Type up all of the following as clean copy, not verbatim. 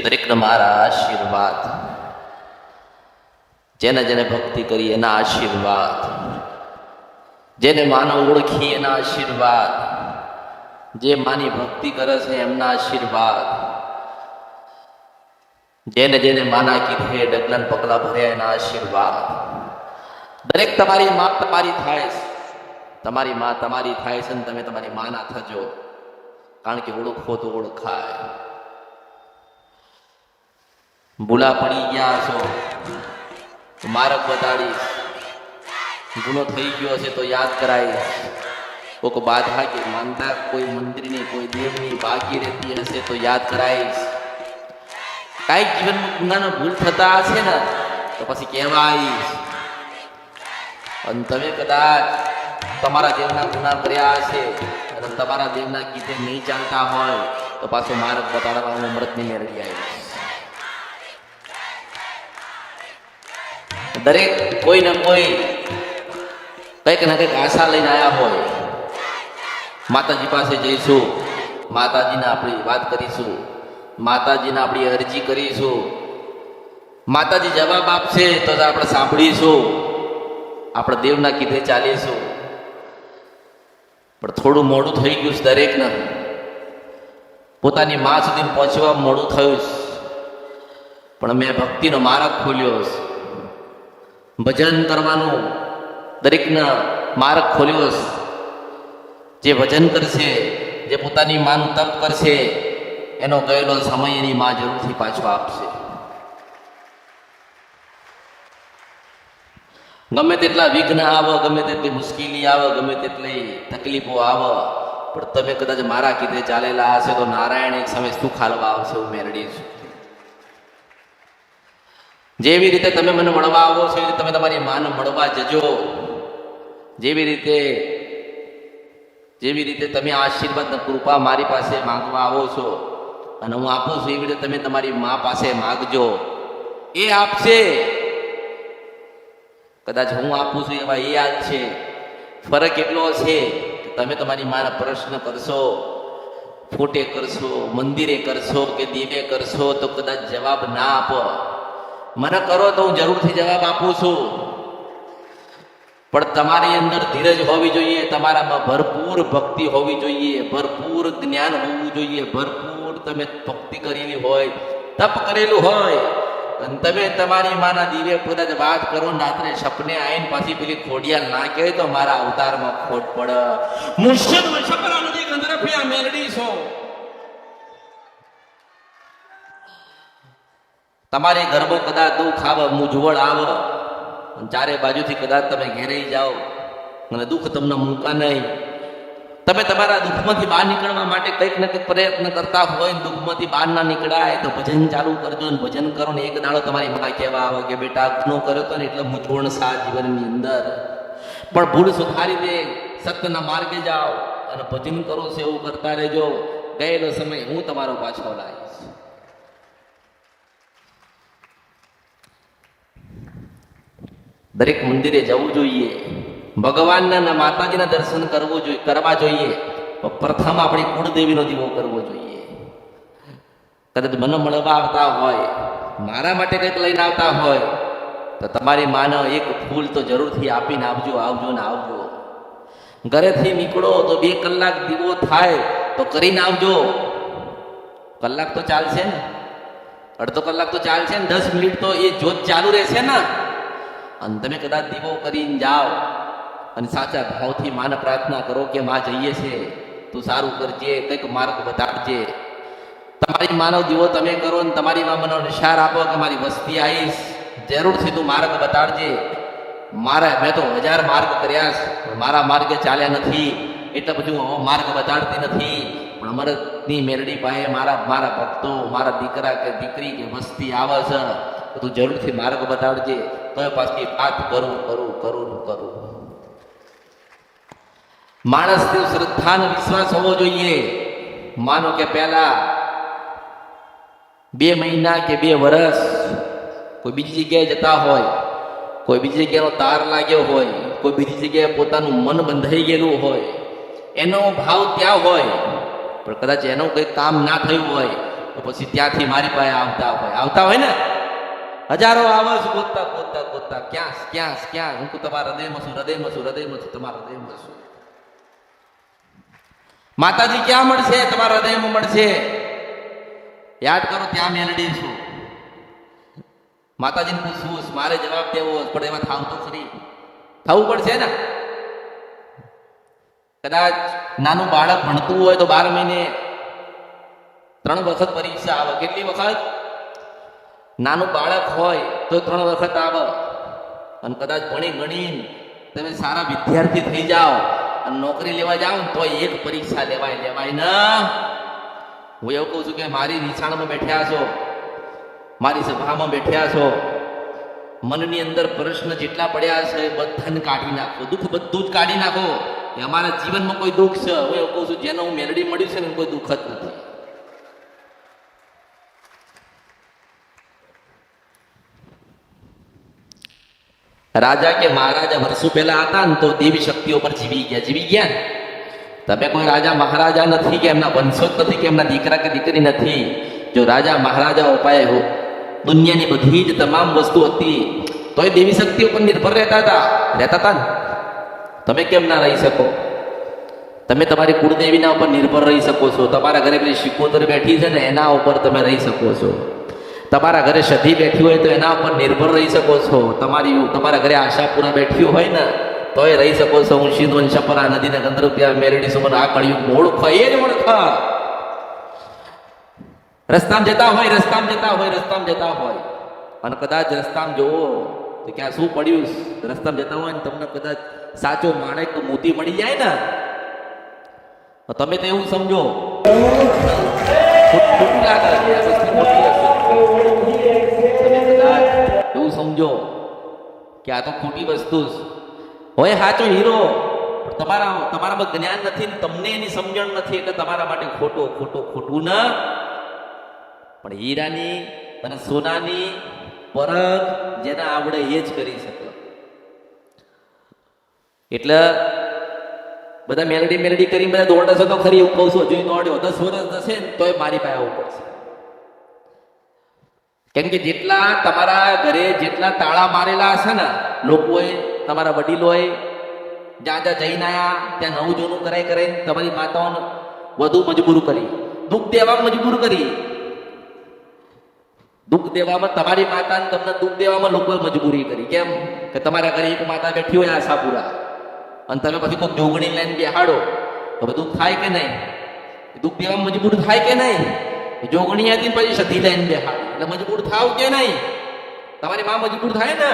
દરેકને મારા આશીર્વાદ, જેને જેને ભક્તિ કરી એના આશીર્વાદ, જેને માનો ઓળખી એના આશીર્વાદ, જે માની ભક્તિ કરે છે એમના આશીર્વાદ, જેને જેને માના કીધે ડગલાન પગલા ભર્યા એના આશીર્વાદ. દરેક તમારી માં તમારી થાય છે, તમારી માં તમારી થાય છે ને તમે તમારી માના થજો, કારણ કે ઓળખો તો ઓળખાય. ભૂલા પડી ગયા છો તો માર્ગ બતાડીશ, ગુનો થઈ ગયો છે તો યાદ કરાવીશ. કોઈક બાધા કે માનતા કોઈ મંદિરની કોઈ દેવની બાકી રહેતી હશે તો યાદ કરાવીશ. કાંઈક જીવનમાં ગુનાનો ભૂલ થતા હશે ને તો પછી કહેવાઈશ. અને તમે કદાચ તમારા દેવના ગુના કર્યા હશે અને તમારા દેવના કીધે નહીં ચાલતા હોય તો પાછો માર્ગ બતાડવા હું અમૃતની મેળવી આવીશ. દરેક કોઈ ને કોઈ કંઈક ને કંઈક આશા લઈને આવ્યા હોય. માતાજી પાસે જઈશું, માતાજીને આપણી વાત કરીશું, માતાજીને આપણી અરજી કરીશું, માતાજી જવાબ આપશે તો આપણે સાંભળીશું, આપણે દેવના કીધે ચાલીશું. પણ થોડું મોડું થઈ ગયું છે દરેકને, પોતાની માં સુધી પહોંચવા મોડું થયું. પણ મેં ભક્તિનો માર્ગ ખોલ્યો, ભજન કરવાનું દરેકના માર્ગ ખોલ્યો. જે ભજન કરશે, જે પોતાની માનું તપ કરશે એનો ગયેલો સમય એની માં જરૂરથી પાછો આપશે. ગમે તેટલા વિઘ્ન આવે, ગમે તેટલી મુશ્કેલી આવે, ગમે તેટલી તકલીફો આવે, પણ તમે કદાચ મારા કીધે ચાલેલા હશે તો નારાયણ એક સમય સુખ હાલવા આવશે. હું મેળવી છું. જેવી રીતે તમે મને મળવા આવો છો એવી તમે તમારી માને મળવા જજો. જેવી રીતે તમે આશીર્વાદ કૃપા મારી પાસે માંગવા આવો છો અને હું આપું છું, એવી રીતે તમે તમારી મા પાસે માંગજો, એ આપશે. કદાચ હું આપું છું એવા એ યાદ છે. ફરક એટલો છે કે તમે તમારી માના પ્રશ્ન કરશો, ફોટે કરશો, મંદિરે કરશો કે દીવે કરશો તો કદાચ જવાબ ના આપો. મને કરો તો હું જરૂરથી જવાબ આપું છું. પણ તમારી અંદર ધીરજ હોવી જોઈએ, તમારામાં ભરપૂર ભક્તિ હોવી જોઈએ, ભરપૂર જ્ઞાન હોવું જોઈએ, ભરપૂર તમે ભક્તિ કરેલી હોય, તપ કરેલું હોય અને તમે તમારી માના દિવ્ય કદાચ વાત કરો ને રાત્રે સપને આવીને પાછી પેલી ખોડિયાલ ના કહે તો મારા અવતારમાં ખોટ પડે. મુર્શિદ સપના નદી ગંધરફિયા મેલડી છો. તમારે ઘરમાં કદાચ દુઃખ આવે, મૂંઝવણ આવે, ચારે બાજુથી કદાચ તમે ઘેરાઈ જાઓ અને દુઃખ તમને મૂકા નહીં, તમે તમારા દુઃખમાંથી બહાર નીકળવા માટે કંઈક ને કંઈક પ્રયત્ન કરતા હોય ને દુઃખમાંથી બહાર ના નીકળાય તો ભજન ચાલુ કરજો. ને ભજન કરો ને એક દાડો તમારી મા કહેવા આવે કે બેટા ગુનો કર્યો હતો ને એટલે મૂંઝવણ સા જીવનની અંદર, પણ ભૂલ સુધારી દે, સત્યના માર્ગે જાઓ અને ભજન કરો છે એવું કરતા રહેજો. ગયેલો સમય હું તમારો પાછો લાવીશ. દરેક મંદિરે જવું જોઈએ, ભગવાનના માતાજીના દર્શન કરવા જોઈએ. પ્રથમ આપણી કુળદેવીનો દીવો કરવો જોઈએ. કદાચ મને મળવા આવતા હોય, મારા માટે કંઈક લઈને આવતા હોય તો તમારી માનો એક ફૂલ તો જરૂરથી આપીને આવજો, આવજો ને આવજો. ઘરેથી નીકળો તો 2 કલાક દીવો થાય તો કરીને આવજો. કલાક તો ચાલશે ને, અડધો કલાક તો ચાલશે ને, 10 મિનિટ તો એ જ્યોત ચાલુ રહેશે ને. અને તમે કદાચ દીવો કરીને જાઓ અને સાચા ભાવથી માને પ્રાર્થના કરો કે માં જઈએ છે, તું સારું કરજે, કંઈક માર્ગ બતાડજે. તમારી માનો દીવો તમે કરો ને તમારી માં મને નિશાર આપો કે મારી વસ્તી આવીશ, જરૂરથી તું માર્ગ બતાડજે. મેં તો 1000 માર્ગ કર્યા, મારા માર્ગે ચાલ્યા નથી એટલે પછી હું માર્ગ બતાડતી નથી. પણ અમરતની મેરડી પાસે મારા ભક્તો, મારા દીકરા કે દીકરી કે વસ્તી આવે છે, તું જરૂરથી માર્ગ બતાડજે. તો પાછી વાત કરું. માણસ શ્રદ્ધાનો વિશ્વાસ હોવો જોઈએ. માનો કે પહેલા 2 મહિના કે 2 વર્ષ કોઈ બીજી જગ્યાએ જતા હોય, કોઈ બીજી જગ્યાનો તાર લાગ્યો હોય, કોઈ બીજી જગ્યાએ પોતાનું મન બંધાઈ ગયેલું હોય, એનો ભાવ ત્યાં હોય, પણ કદાચ એનું કંઈ કામ ના થયું હોય તો પછી ત્યાંથી મારી પાસે આવતા હોય ને હજારો આવાજ ગોતતા ગોતતા ગોતતા ક્યાં ક્યાં ક્યાં હું તો તમારા હૃદયમાં છું હૃદયમાં છું હૃદયમાં છું તમારા હૃદયમાં છું. માતાજી ક્યાં મળશે? તમારા હૃદયમાં મળશે. યાદ કરો ત્યાં મેલડી છું. માતાજીને પૂછવું મારે જવાબ દેવો પણ એમાં થાવ તો ખરી, થવું પડશે ને. કદાચ નાનું બાળક ભણતું હોય તો 12 મહિને 3 વખત પરીક્ષા આવે. કેટલી વખત? નાનું બાળક હોય તો 3 વખત આવે. અને કદાચ ભણી ગણીને તમે સારા વિદ્યાર્થી થઈ જાઓ અને નોકરી લેવા જાઓ તો એક પરીક્ષા લેવાય ના. હું એવું કહું છું કે મારી નિશાળમાં બેઠ્યા છો, મારી સભામાં બેઠ્યા છો, મનની અંદર પ્રશ્ન જેટલા પડ્યા છે બધાને કાઢી નાખો. દુઃખ બધું જ કાઢી નાખો. કે અમારા જીવનમાં કોઈ દુઃખ છે, હું એવું કહું છું જેનો હું મેલડી મળ્યું છે ને કોઈ દુઃખ જ નથી. રાજા કે મહારાજા વર્ષો પહેલા હતા ને તો દેવી શક્તિઓ પર જીવી ગયા ને. તમે કોઈ રાજા મહારાજા નથી કે એમના વંશો જ નથી કે એમના દીકરા કે દીકરી નથી. જો રાજા મહારાજા ઉપાય હો દુનિયાની બધી જ તમામ વસ્તુ હતી તોય દેવી શક્તિઓ પર નિર્ભર રહેતા હતા ને. તમે કેમ ના રહી શકો? તમે તમારી કુળદેવીના ઉપર નિર્ભર રહી શકો છો. તમારા ઘરે પેલી શિકોતર બેઠી છે ને એના ઉપર તમે રહી શકો છો. તમારા ઘરે સધી બેઠી હોય તો એના ઉપર નિર્ભર રહી શકો છો. તમારા ઘરે આશાપુરા બેઠી હોય ને તોય રહી શકો છો. હું સિંધવન છપરા નદીને ગંધર્વ્યા મેરડી સુમન આ કળિયુગ ઓળખ એ જ ઓળખ. રસ્તામાં જતા હોય અને કદાચ રસ્તામાં જોવો તો ક્યાં શું પડ્યું, રસ્તામાં જતા હોય ને તમને કદાચ સાચો માણેક તો મોતી મળી જાય ને તો તમે તો એવું સમજો ખોટું લાગે એવું સમજો કે આ તો ખોટી વસ્તુ હોય. સાચો હીરો તમારામાં જ્ઞાન નથી ને તમને એની સમજણ નથી એટલે તમારા માટે ખોટું ના. પણ હીરાની અને સોનાની પરખ જેને આવડે એ જ કરી શકે. એટલે બધા મેલડી કરીને બધા દોડશે તો ખરી એવું કહું છું. હજુ દોડ્યો 10 વર્ષ જશે ને તોય મારી પાસે આવવું પડશે. કેમ કે જેટલા તમારા ઘરે જેટલા તાળા મારેલા હશે ને લોકોએ, તમારા વડીલોએ જ્યાં જઈને આયા ત્યાં નવું જૂનું કરાય તમારી માતાઓને વધુ મજબૂર કરી, દુઃખ દેવામાં મજબૂર કરી. દુઃખ દેવામાં તમારી માતાને તમને દુઃખ દેવામાં લોકોએ મજબૂરી કરી. કેમ કે તમારા ઘરે એક માતા બેઠી હોય આશાપુરા અને તમે પછી કોઈ જોગણી લઈને બેહાડો તો બધું થાય કે નહીં? દુઃખ દેવામાં મજબૂર થાય કે નહીં? જોગણી હતી પછી સતી લઈને બેહાડો એટલે મજબૂર થાવ કે નહીં? તમારી માં મજબૂર થાય ને.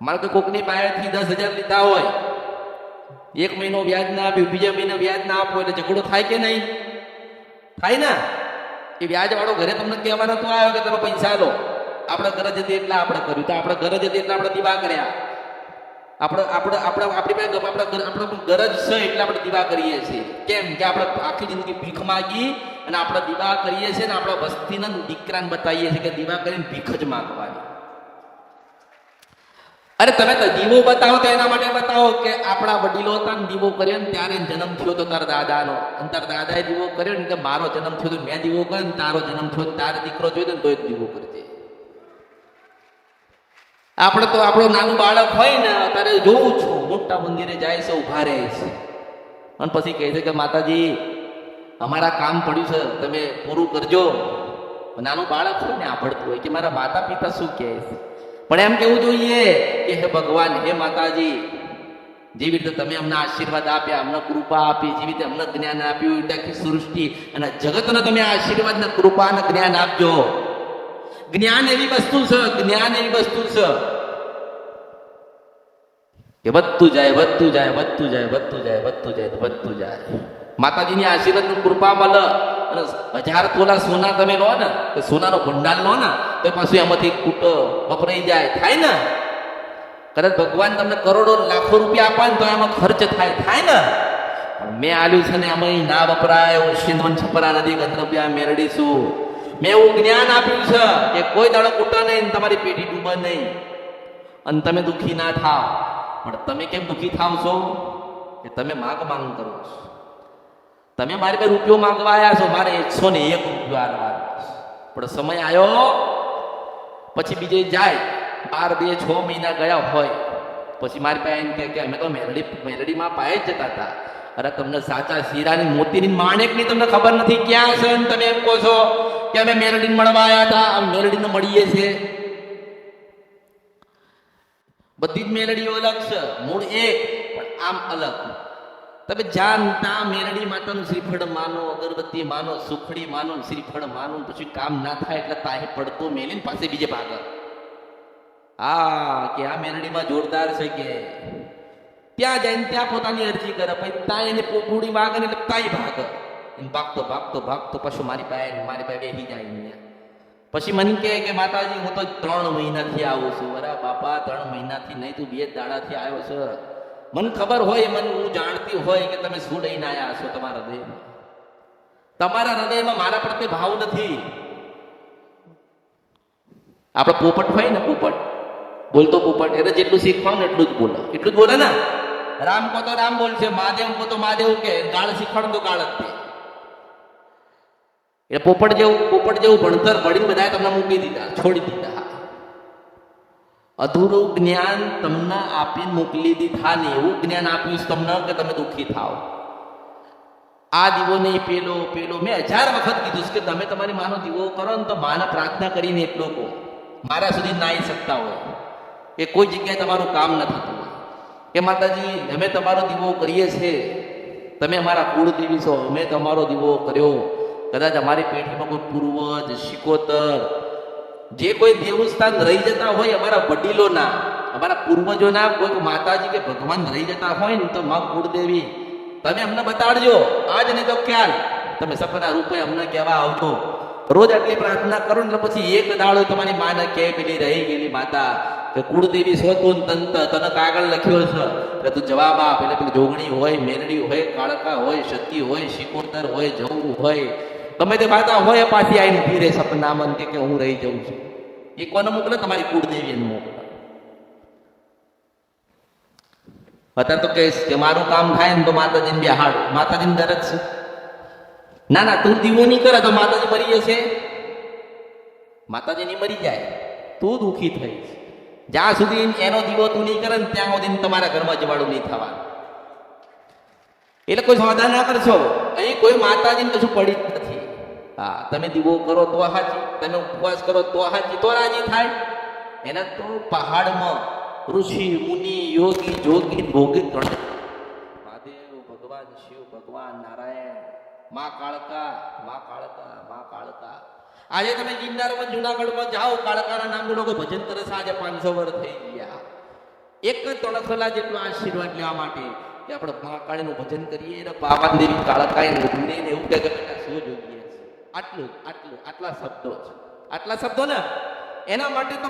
મારે તો કોકની પાસેથી 10,000 લીધા હોય, 1 મહિનો વ્યાજ ના આપ્યું, બીજા મહિને વ્યાજ ના આપો એટલે ઝઘડો થાય કે નહીં? થાય ને. એ વ્યાજ વાળો ઘરે તમને કહેવાનો તો આવ્યો કે તમે પૈસા લો, આપણે ગરજ હતી એટલે આપણે કર્યું, તો આપણે ગરજ હતી એટલે આપણે દીવા કર્યા. આપણી પાસે ગરજ છે એટલે આપણે દીવા કરીએ છીએ. કેમ કે આપણે આખી જિંદગી ભીખ માગી અને આપણે દીવા કરીએ છીએ ને આપણા વસ્તીના દીકરાને બતાવીએ છીએ કે દીવા કરીને ભીખ જ માગવાની. અરે તમે તો દીવો બતાવો તો એના માટે બતાવો કે આપણા વડીલો હતા ને દીવો કર્યો ને ત્યારે જન્મ થયો તો તારા દાદાનો, અને તારા દાદાએ દીવો કર્યો ને કે મારો જન્મ થયો તો મેં દીવો કર્યો ને તારો જન્મ થયો તારો દીકરો જોયો ને તો જ દીવો કરજે. આપણે તો આપણો નાનું બાળક હોય ને ત્યારે જોઉં છું મોટા મંદિરે જાય છે, ઉભા રહે છે અને પછી કહે છે કે માતાજી અમારા કામ પડ્યું છે તમે પૂરું કરજો. નાનું બાળક હોય ને આપડતું હોય કે મારા માતા પિતા શું કહે છે, પણ એમ કેવું જોઈએ કે હે ભગવાન, હે માતાજી, જેવી રીતે તમે અમને આશીર્વાદ આપ્યા, અમને કૃપા આપી, જેવી રીતે અમને જ્ઞાન આપ્યું એટલે આખી સૃષ્ટિ અને જગતને તમે આશીર્વાદ ને કૃપા ને જ્ઞાન આપજો. જ્ઞાન એવી વસ્તુ છે કે વધતું જાય. માતાજીની આશીર્વાદ ની કૃપા મળે અને 1000 તોલા સોના તમે લો ને તો સોનાનો ભંડાર લો ને તો પાછું એમાંથી કૂટો વપરાઈ જાય, થાય ને. કદાચ ભગવાન તમને કરોડો લાખો રૂપિયા આપે ને તો એમાં ખર્ચ થાય ને. પણ મેં આલ્યું છે ને એમાં ના વપરાય. હું સિંધવન છપરા નદી ગંધર્વ્યા મેરડી છું. મેં એવું જ્ઞાન આપ્યું છે કે કોઈ દાડો કૂટે નહીં, તમારી પેઢી ડૂબે નહીં અને તમે દુઃખી ના થાવ. પણ તમે કેમ દુઃખી થાવ છો કે તમે માંગ કરો છો. તમે મારી પાસે રૂપિયો માંગવા આવ્યા છો, મારે 101 રૂપિયો આલવાનો છે. પણ સમય આવ્યો પછી બીજે જાય 12, 2, 6 મહિના ગયા હોય પછી મારી પાસે એમ કે અમે તો મેલડીમાં પાયે જ જતા હતા. અરે તમને સાચા શીરાની મોતીની માણેકની તમને ખબર નથી ક્યાં છે ને તમે એમ કહો છો કે અમે મેલડીને મળવા આવ્યા હતા. આમ મેલડીને મળીએ છીએ. બધી જ મેલડીઓ અલગ છે, મૂળ એક પણ આમ અલગ. તમે જાણતા મેલડી માતાનું શ્રીફળ માનો, અગરબત્તી માનો, સુખડી માનો, શ્રીફળ માનો, પછી કામ ના થાય એટલે તાહે પડતો મેલીને પાસે બીજે ભાગર. હા કે આ મેલડીમાં જોરદાર છે કે ત્યાં જઈને ત્યાં પોતાની અરજી કરે, પછી ત્યાં એને પોપુડી વાગે ને એટલે તાઈ ભાગ ભાગતો ભાગતો ભાગતો પછી મારી પાસે બેસી જાય અહીંયા. પછી મને કે માતાજી હું તો 3 મહિનાથી આવું છું. અરે બાપા 3 મહિનાથી નહીં, તું 2 દાડાથી આવ્યો છે. મને ખબર હોય, હું જાણતી હોય કે તમે શું લઈને આવ્યા છો તમારા હૃદયમાં. તમારા હૃદયમાં મારા પ્રત્યે ભાવ નથી. આપણે પોપટ હોય ને, પોપટ બોલતો પોપટ, એટલે જેટલું શીખવાનું ને એટલું જ બોલે ને. રામ કો તો રામ બોલશે, મહાદેવ કો તો મહાદેવ કે, ગાળ શીખવાડું તો ગાળ જ તે. એ પોપટ જેવું ભણતર ભણીને બધા તમને મૂકી દીધા, છોડી દીધા. અધૂરું જ્ઞાન તમને આપીને મોકલી દીધા ને એવું જ્ઞાન આપ્યું તમને કે તમે દુઃખી થાવ. આ દીવો નહીં, પેલો મેં 1000 વખત કીધું કે તમે તમારી માનો દીવો કરો ને તો માને પ્રાર્થના કરીને એટલો કહો. મારા સુધી ના આવી શકતા હોય કે કોઈ જગ્યાએ તમારું કામ ન થતું હોય કે માતાજી અમે તમારો દીવો કરીએ છીએ, તમે અમારા કુળદેવી છો, અમે તમારો દીવો કર્યો. કદાચ અમારી પેઢીમાં કોઈ પૂર્વજ, શિકોતર, જે કોઈ દેવસ્થાન રહી જતા હોય અમારા વડીલોના, અમારા પૂર્વજોના, કોઈ માતાજી કે ભગવાન રહી જતા હોય ને તો માં કુળદેવી તમે અમને બતાડજો. આજ નહીં તો ખ્યાલ તમે સપના રૂપે અમને કહેવા આવજો. રોજ આટલી પ્રાર્થના કરો એટલે પછી એક દાડો તમારી માને કે પેલી રહી ગયેલી માતા કે કુળદેવી છો તું તને કાગળ લખ્યો છે એટલે તું જવાબ આપ. એટલે પેલી જોગણી હોય, મેરડી હોય, કાળકા હોય, સતી હોય, શિકોતર હોય, જવું હોય, ગમે તે માતા હોય પાછી આવીને ઉભી રહે સપનામાં કે હું રહી જાઉં છું. એ કોને મોકલે? તમારી કુળદેવીને મોકલે. અત્યારે તો કહીશ કે મારું કામ થાય ને તો માતાજીને બેહાડ. માતાજીને દરજ છે? ના તું દીવો નહીં કરે તો માતાજી મરી જશે. માતાજી નહીં મરી જાય, તું દુઃખી થઈશ. જ્યાં સુધી એનો દીવો તું નહીં કરે ને ત્યાં સુધી તમારા ઘરમાં જવાડું નહીં થવાનું. એટલે કોઈ સમાધાન ના કરશો. અહીં કોઈ માતાજીને કશું પડી જ નથી. હા, તમે દીવો કરો તો હાચી, તમે ઉપવાસ કરો તો હાચી, તો રાજી થાય. એના તો પહાડમાં ઋષિ, મુનિ, યોગી, જોગી, ભોગી મહાદેવ, ભગવાન શિવ, ભગવાન નારાયણ, માં કાળકા. આજે તમે ગિરનારમાં, જુનાગઢમાં જાઓ, કાળકાના નામનું લોકો ભજન કરે છે. આજે 500 વર્ષ થઈ ગયા. એક જ તણખલા જેટલો આશીર્વાદ લેવા માટે કે આપણે મહાકાળીનું ભજન કરીએ ને પાવન દેવી કાળકાએ ને એવું કે બેટા શું જોઈએ છે. આટલા શબ્દો ને એના માટે તો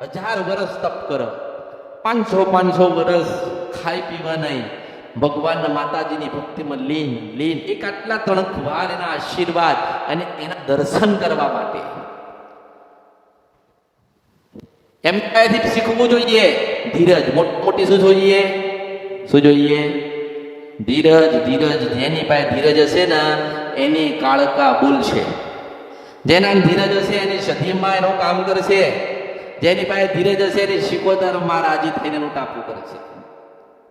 1000 વર્ષ તપ કરો, 500 વર્ષ ખાઈ પીવા નહીં, ભગવાનના માતાજીની ભક્તિમાં લીન એક આટલા તણખવાર એના આશીર્વાદ અને એના દર્શન કરવા માટે એમ કયાથી શીખવું જોઈએ. ધીરજ, મોટી શું જોઈએ? ધીરજ. જેની પાસે ધીરજ હશે ને એની કાળકા બોલશે. જેના ધીરજ હશે એની સધીમાં એનું કામ કરશે. જેની પાસે ધીરજ હશે એની શિકોતરમાં રાજી થઈને એનું ટાપું કરશે.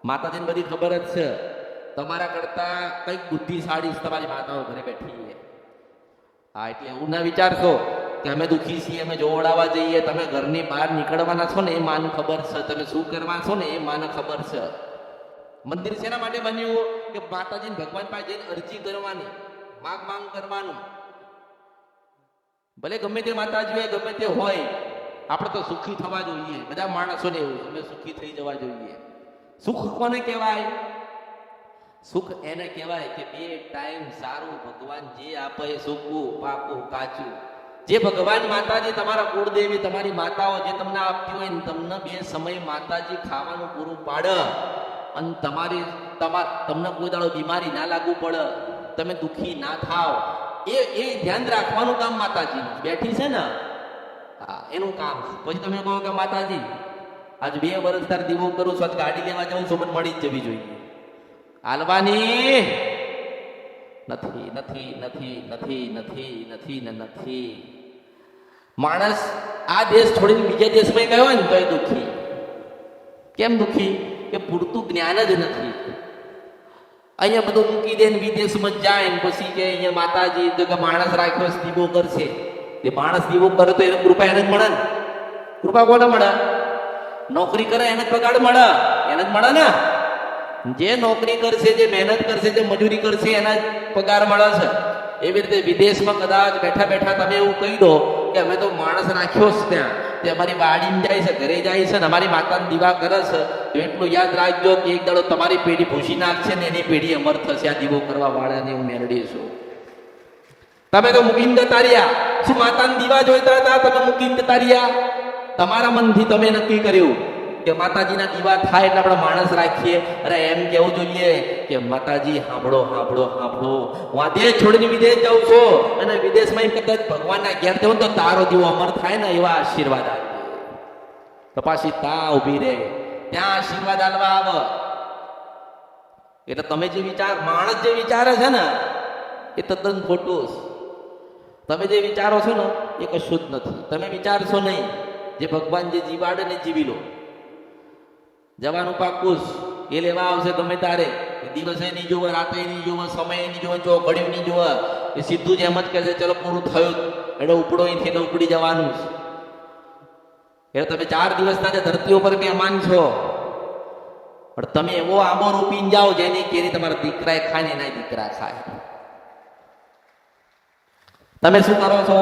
માતાજીને બધી ખબર જ છે. તમારા કરતા કઈક બુદ્ધિશાળી તમારી માતાઓ ઘરે બેઠી છે. હા, એટલે એવું ના વિચારશો કે અમે દુઃખી છીએ, અમે જોવડાવવા જઈએ. તમે ઘરની બહાર નીકળવાના છો ને એ માને ખબર છે, તમે શું કરવા છો ને એ માને ખબર છે. મંદિર શેના માટે બન્યું? કે માતાજીને ભગવાન પાસે જઈને અરજી કરવાની, માંગ કરવાનું. ભલે ગમે તે માતાજી હોય, ગમે તે હોય, આપણે તો સુખી થવા જોઈએ. બધા માણસોને એવું અમે સુખી થઈ જવા જોઈએ. સુખ કોને કહેવાય? સુખ એને કહેવાય કે 2 ટાઈમ સારું ભગવાન જે આપે એ સૂકું, પાકું, કાચું. જે ભગવાન માતાજી, તમારા કુળદેવી, તમારી માતાઓ જે તમને આપતી હોય ને તમને 2 સમય માતાજી ખાવાનું પૂરું પાડે અને તમને કોઈ દાડો બીમારી ના લાગુ પડે, તમે દુઃખી ના થાવ, એ ધ્યાન રાખવાનું કામ માતાજી બેઠી છે ને. હા, એનું કામ. પછી તમે કહો કે માતાજી આજ 2 વર્ષ તાર દીવો કરું છું, ગાડી લેવા જાઉં છું, મને મળી જ જવી જોઈએ. હાલવાની નથી નથી નથી નથી નથી નથી ને નથી. માણસ આ દેશ છોડીને બીજા દેશમાં ગયો હોય ને તો એ દુઃખી. કેમ દુઃખી? કે પૂરતું જ્ઞાન જ નથી. અહીંયા બધું મૂકી દે ને વિદેશમાં જાય ને પછી કે અહીંયા માતાજી તો કે માણસ રાખ્યો દીવો કરશે. એ માણસ દીવો કરે તો એને કૃપા એને જ મળે ને. કૃપા કોને મળે? નોકરી કરે એને જ પગાર મળે, એને જ મળે ને. જે નોકરી કરશે, જે મહેનત કરશે, જે મજૂરી કરશે એના જ પગાર મળે છે. એવી રીતે વિદેશમાં કદાચ બેઠા બેઠા તમે એવું કહી દો કે અમે તો માણસ રાખ્યો જ ત્યાં, તે અમારી વાડીમાં જાય છે, ઘરે જાય છે ને અમારી માતાને દીવા કરે છે, તો એટલું યાદ રાખજો કે એક દાડો તમારી પેઢી ભૂસી નાખશે ને એની પેઢી અમર થશે આ દીવો કરવા વાળાને હું મેળવીશું. તમે તો મૂકીને જતા રહ્યા. શું માતાને દીવા જોઈતા હતા? તમે મૂકીને જતા રહ્યા. તમારા મનથી તમે નક્કી કર્યું કે માતાજીના દીવા થાય એટલે આપણે માણસ રાખીએ. અરે એમ કેવું જોઈએ કે માતાજી સાંભળો સાંભળો સાંભળો, હું આ દેશ છોડીને વિદેશ જાઉં છું અને વિદેશમાં કદાચ ભગવાનના ઘેર જવું તો તારો દીવો અમર થાય ને એવા આશીર્વાદ આપે. તો પાછી ત્યાં ઊભી રહે, ત્યાં આશીર્વાદ આલવા આવે. એટલે તમે જે વિચાર, માણસ જે વિચારે છે ને એ તદ્દન ખોટું. તમે જે વિચારો છો ને એ કશું જ નથી. તમે વિચારશો નહીં. જે ભગવાન જે જીવાડે ને જીવી લો. જવાનું પાકું એ લેવા આવશે ગમે તારે. દિવસે નહીં જોવે, રાતે નહીં જોવે, સમય નહીં જોવે, ઘડિયું નહીં જોવે. એ સીધું જ એમ જ કહે છે ચલો પૂરું થયું એટલે ઉપડો અહીંથી ઉપડી જવાનું. એટલે તમે 4 દિવસના જે ધરતી ઉપર મહેમાન છો, પણ તમે એવો આંબો રોપીને જાઓ જેની કેરી તમારા દીકરાએ ખાય ને એના દીકરા ખાય. તમે શું કરો છો?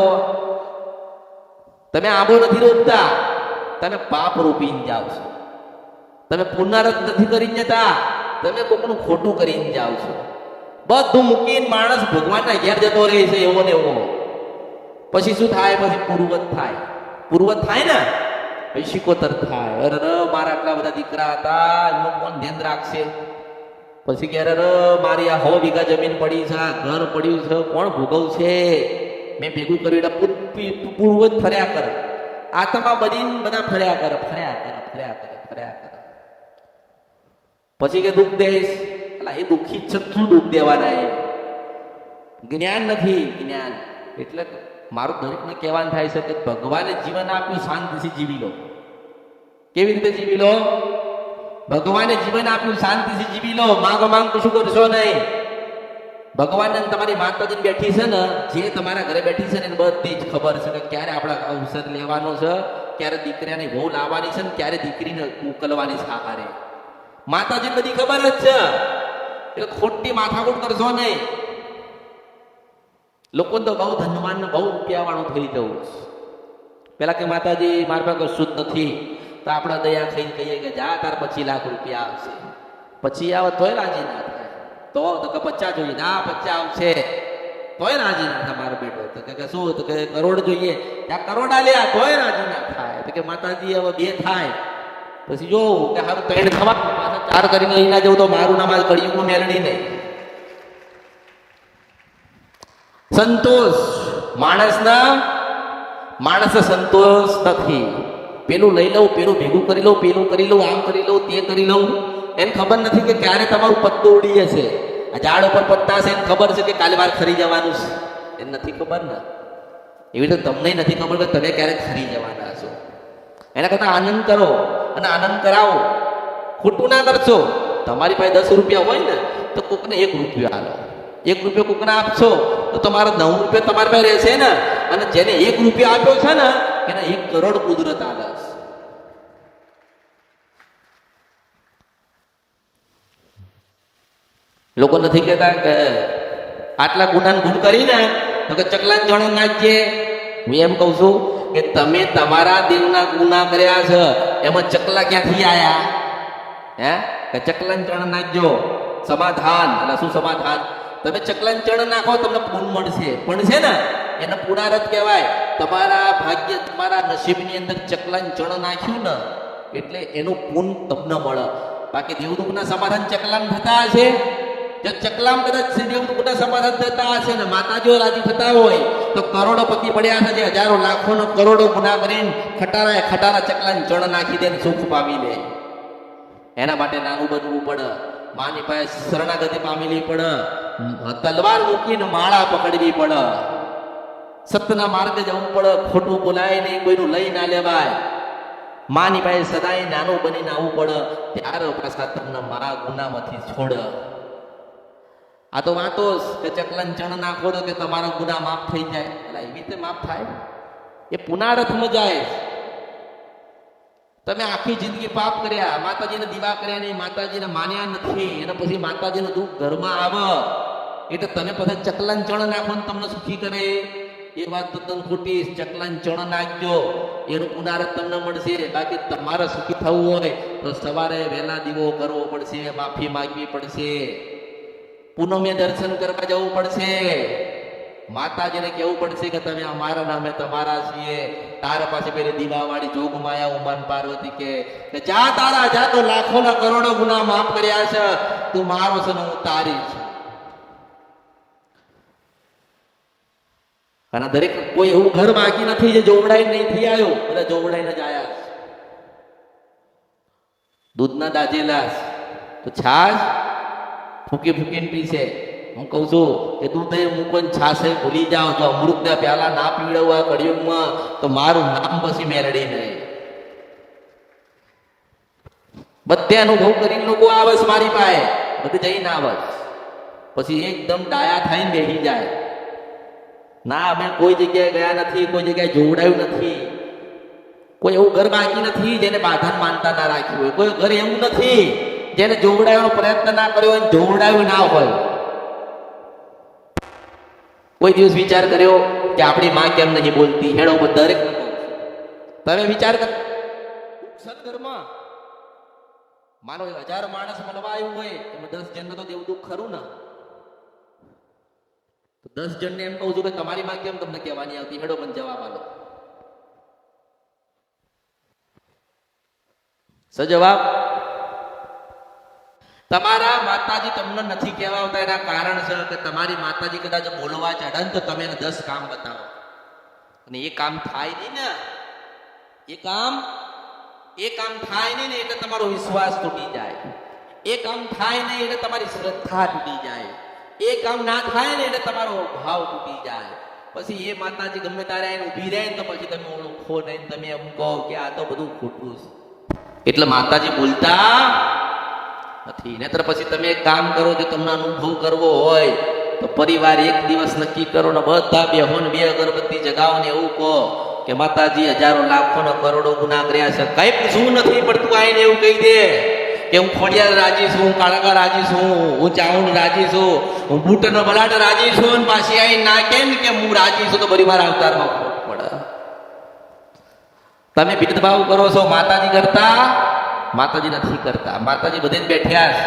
તમે આંબો નથી રોપતા, તમે પાપ રોપીને જાઓ છો. તમે પુનરાવર્ત નથી કરીને જતા, તમે કોકનું ખોટું કરીને જાઓ છો. બધું મૂકીને માણસ ભગવાનના ઘેર જતો રહે છે એવો ને એવો. પછી શું થાય? પછી પૂર્વત થાય. પૂર્વત થાય ને પછી શિકોતર થાય. અરે મારા આટલા બધા દીકરા હતા, એમનું કોણ ધ્યાન રાખશે? પછી કે અરે મારી આ 100 વીઘા જમીન પડી છે, આ ઘર પડ્યું છે, કોણ ભોગવશે? મેં ભેગું કર્યું એટલે પૂર્વજ ફર્યા કરે. આત્મા બનીને બધા ફર્યા કરે, ફર્યા કરે, ફર્યા કરે, ફર્યા કરે. પછી કે દુઃખ દઈશ. એટલે એ દુઃખી છે, શું દુઃખ દેવાના? એ જ્ઞાન નથી. જ્ઞાન એટલે મારું દરેકને કહેવાનું થાય છે કે ભગવાને જીવન આપ્યું, શાંતિથી જીવી લો. કેવી રીતે જીવી લો? ભગવાને જીવન આપ્યું, શાંતિથી જીવી લો. માંગ કશું કરશો નહીં. ભગવાનને તમારી માતાજી બેઠી છે ને, જે તમારા ઘરે બેઠી છે ને એને બધી જ ખબર છે કે ક્યારે આપણા અવસર લેવાનો છે, ક્યારે દીકરાની વહુ લાવવાની છે ને ક્યારે દીકરીને મોકલવાની છે આહારે. માતાજી બધી ખબર જ છે. એટલે ખોટી માથાકૂટ કરશો નહીં. લોકો તો બહુ ધનવાન ને બહુ રૂપિયા વાળું થઈ જવું. પેલા કે માતાજી મારા પાસે કશું જ નથી, તો આપણે દયા ખાઈને કહીએ કે જા તાર 25 લાખ રૂપિયા આવશે. પછી આવે તોય રાજી ના થાય. તો કે 50 જોઈએ, ના 50 આવશે તોય રાજી ના થાય મારો બેટો. તો કે શું? તો કે કરોડ જોઈએ, ત્યાં કરોડ આલ્યા તોય રાજી ના થાય. તો કે માતાજી હવે 2 થાય. પછી જોઉં કે હારું 3 થવા, પાછા 4 કરીને અહીં ના જવું તો મારું નામ કળિયુગનું મેળવી નહીં. સંતોષ માણસને સંતોષ નથી. પેલું લઈ લઉં, પેલું ભેગું કરી લઉં, પેલું કરી લઉં, આમ કરી લઉં, તે કરી લઉં. એને ખબર નથી કે ક્યારે તમારું પત્તું ઉડી જશે. આ ઝાડ ઉપર પત્તા છે એને ખબર છે કે કાલે મારે ખરી જવાનું છે. એને નથી ખબર ને. એવી રીતે તમને નથી ખબર કે તમે ક્યારે ખરી જવાના છો. એના કરતા આનંદ કરો અને આનંદ કરાવો. ખોટું ના કરશો. તમારી પાસે 10 રૂપિયા હોય ને તો કોકને 1 રૂપિયો આલો. 1 રૂપિયો કોકને આપશો તો તમારા 9 રૂપિયા તમારી પાસે રહેશે ને. અને જેને 1 રૂપિયો આપ્યો છે ને એને 1 કરોડ કુદરત આલે. લોકો નથી કહેતા કે આટલા ગુનાને ગુણ કરીને તો કે ચકલાન જણો નાચજે. હું એમ કહું છું કે તમે તમારા દિલના ગુના કર્યા છે, એમાં ચકલા ક્યાંથી આયા? કે ચકલાન ચણ નાચજો. સમાધાન. એટલે શું સમાધાન? તમે ચકલાન ચણ નાખો તમને પૂન મળશે. પણ છે ને એને પુનારત કહેવાય. તમારા ભાગ્ય, તમારા નસીબની અંદર ચકલાન ચણ નાખ્યું ને એટલે એનું પૂન તમને મળે. બાકી દેવદુખના સમાધાન ચકલામ થતા હશે. જો ચકલામ કદાચ દેવદુખના સમાધાન થતા હશે ને માતાજીઓ રાજી થતા હોય તો કરોડોપતિ પડ્યા છે જે હજારો લાખોનો કરોડો ગુના કરીને ખટારા ચકલાન ચણ નાખી દે ને સુખ પામી લે. એના માટે નાનું બનવું પડે. માની પાસે શરણાગતિ પામેલી પડે. તલવાર મૂકીને માળા પકડવી પડે, સત્યના માર્ગે જવું પડે, ખોટું બોલાય નહીં, કોઈનું લઈ ના લેવાય, માની પાસે સદાય નાનું બનીને આવવું પડે, ત્યારે પાછા તમને મારા ગુનામાંથી છોડ. આ તો વાતો કે ચકલન ચણ નાખો તો કે તમારા ગુના માફ થઈ જાય. એટલે એવી રીતે માફ થાય? એ પુનારથમાં જાય. તમે આખી જિંદગી પાપ કર્યા, માતાજીને દીવા કર્યા નહીં, માતાજીને માન્યા નથી, અને પછી માતાજીનું દુઃખ ઘરમાં આવે એટલે તમે પછી ચકલન ચણ નાખો ને તમને સુખી કરે, એ વાત તદ્દન ખોટી. ચકલન ચણ નાખજો, એનું પુનારથ તમને મળશે. બાકી તમારે સુખી થવું હોય તો સવારે વહેલા દીવો કરવો પડશે, માફી માંગવી પડશે, પૂનમે દર્શન કરવા જવું પડશે, માતાજીને કહેવું પડશે કે તમે અમારા નામે તમારા છીએ. તારા પાસે પેલી દીવાવાળી જોગ માયા ઉમાન પાર્વતી કે જા તારા જા, તો લાખો ના કરોડો ગુના માફ કર્યા છે, તું મારો છે ને હું તારી છું. અને દરેક કોઈ એવું ઘર બાકી નથી જે જોવડાઈ નહીં થઈ આવ્યો, બધા જોવડાઈને જ આયા. દૂધના દાજેલા તો છાશ ફૂકી ફૂકીને પીશે. હું કહું છું કે દૂધ મૂકો છાશે ભૂલી જાઓ, જો અમૃતના પ્યાલા ના પીવડાવવા કળિયુગમાં તો મારું નામ પછી મેળડી નહીં. બધે અનુભવ કરીને લોકો આવે છે મારી પાસે, બધે જઈને આવે પછી એકદમ ડાયા થઈને બેસી જાય. ના, અમે કોઈ જગ્યાએ ગયા નથી, કોઈ જગ્યાએ જોવડાયું નથી, કોઈ એવું ઘર બાકી નથી જેને બાધા માનતા ના રાખ્યું હોય, કોઈ ઘર એવું નથી જેને જોવડાવવાનો પ્રયત્ન ના કર્યો હોય, જોવડાવ્યું ના હોય. કોઈ દિવસ વિચાર કર્યો કે આપણી માં કેમ નહીં બોલતી? હેડો દરેક તમે વિચાર કર, સદઘરમાં માનો 1000 માણસ મળવા આવ્યું હોય, એમાં 10 જણને તો દેવું દુઃખ ખરું ને. 10 જણને એમ કહું છું કે તમારી માં કેમ તમને કહેવાની આવતી? હેડો મને જવાબ આલો. સજવાબ, તમારા માતાજી તમને નથી કહેવાતા એના કારણ છે કે તમારી માતાજી કદાચ બોલવા ચડે ને તો તમે 10 કામ બતાવો, અને એ કામ થાય નહીં ને, એ કામ થાય નહીં ને એટલે તમારો વિશ્વાસ તૂટી જાય, એ કામ થાય નહીં એટલે તમારી શ્રદ્ધા તૂટી જાય, એ કામ ના થાય ને એટલે તમારો ભાવ તૂટી જાય. પછી એ માતાજી ગમે તારે એને ઊભી રહે ને તો પછી તમે ઓળખો નહીં, તમે એમ કહો કે આ તો બધું ખોટું છે. એટલે માતાજી બોલતા નથી. નહીતર પછી તમે એક કામ કરો, જો તમને અનુભવ કરવો હોય તો પરિવાર એક દિવસ નક્કી કરો ને બધા બેહો ને 2 અગરબત્તી જગાવો ને એવું કહો કે માતાજી હજારો લાખો ને કરોડો ગુના કર્યા છે, કઈ પૂછવું નથી પડતું. આઈને એવું કહી દે કે હું ખોડિયાર રાજી છું, હું કાળકા રાજી છું, હું ચાઉંડ રાજી છું, હું બૂટ નો બલાટ રાજી છું, અને પાછી આઈ ના કેમ કે હું રાજી છું, તો પરિવાર અવતારમાં ખોટ પડે. તમે ભેદભાવ કરો છો માતાજી કરતા, માતાજી નથી કરતા. માતાજી બધે જ બેઠ્યા છે.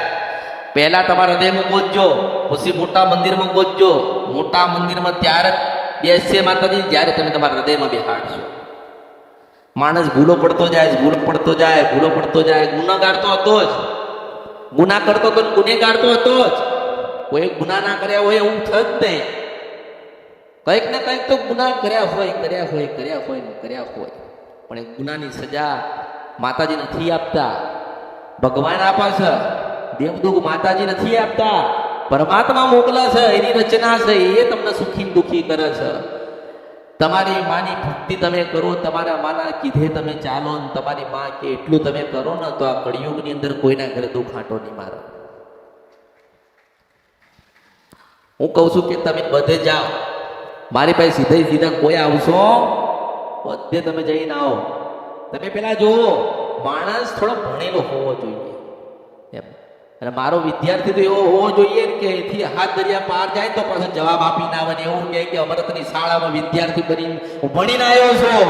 પહેલા તમારા હૃદયમાં ગોતજો, પછી મોટા મંદિરમાં ગોતજો. મોટા મંદિરમાં ત્યારે બેસશે માતાજી જ્યારે તમે તમારા હૃદયમાં બેહાડશો. માણસ ભૂલો પડતો જાય, ભૂલો પડતો જાય, ભૂલો પડતો જાય. ગુનાગાર તો હતો જ, ગુના કરતો તો ગુનેગાર તો હતો જ. કોઈ ગુના ના કર્યા હોય એવું થત નહીં. કંઈક ને કંઈક તો ગુના કર્યા હોય. પણ એ ગુનાની સજા માતાજી નથી આપતા, ભગવાન આપે છે. દેવદૂત માતાજી નથી આપતા, પરમાત્મા મોકલે છે, એની રચના છે, એ તમને સુખી દુખી કરે છે. તમારી માની ભક્તિ તમે કરો, તમારા માના કીધે તમે ચાલો, ને તમારી માં કે એટલું તમે કરો ને તો આ કળિયુગની અંદર કોઈના ઘરે દુઃખ આંટો નહીં મારો. હું કહું છું કે તમે બધે જાઓ, મારી પાસે સીધા કોઈ આવશો, બધે તમે જઈને આવો. તમે પેલા જુઓ માણસ થોડો ભણેલો હોવો જોઈએ એમ. અને મારો વિદ્યાર્થી તો એવો હોવો જોઈએ કે એથી હાથ દરિયા પાર જાય તો પાછો જવાબ આપી ના આવે, એવું કહે કે અમરતની શાળામાં વિદ્યાર્થી બની હું ભણીને આવ્યો છું.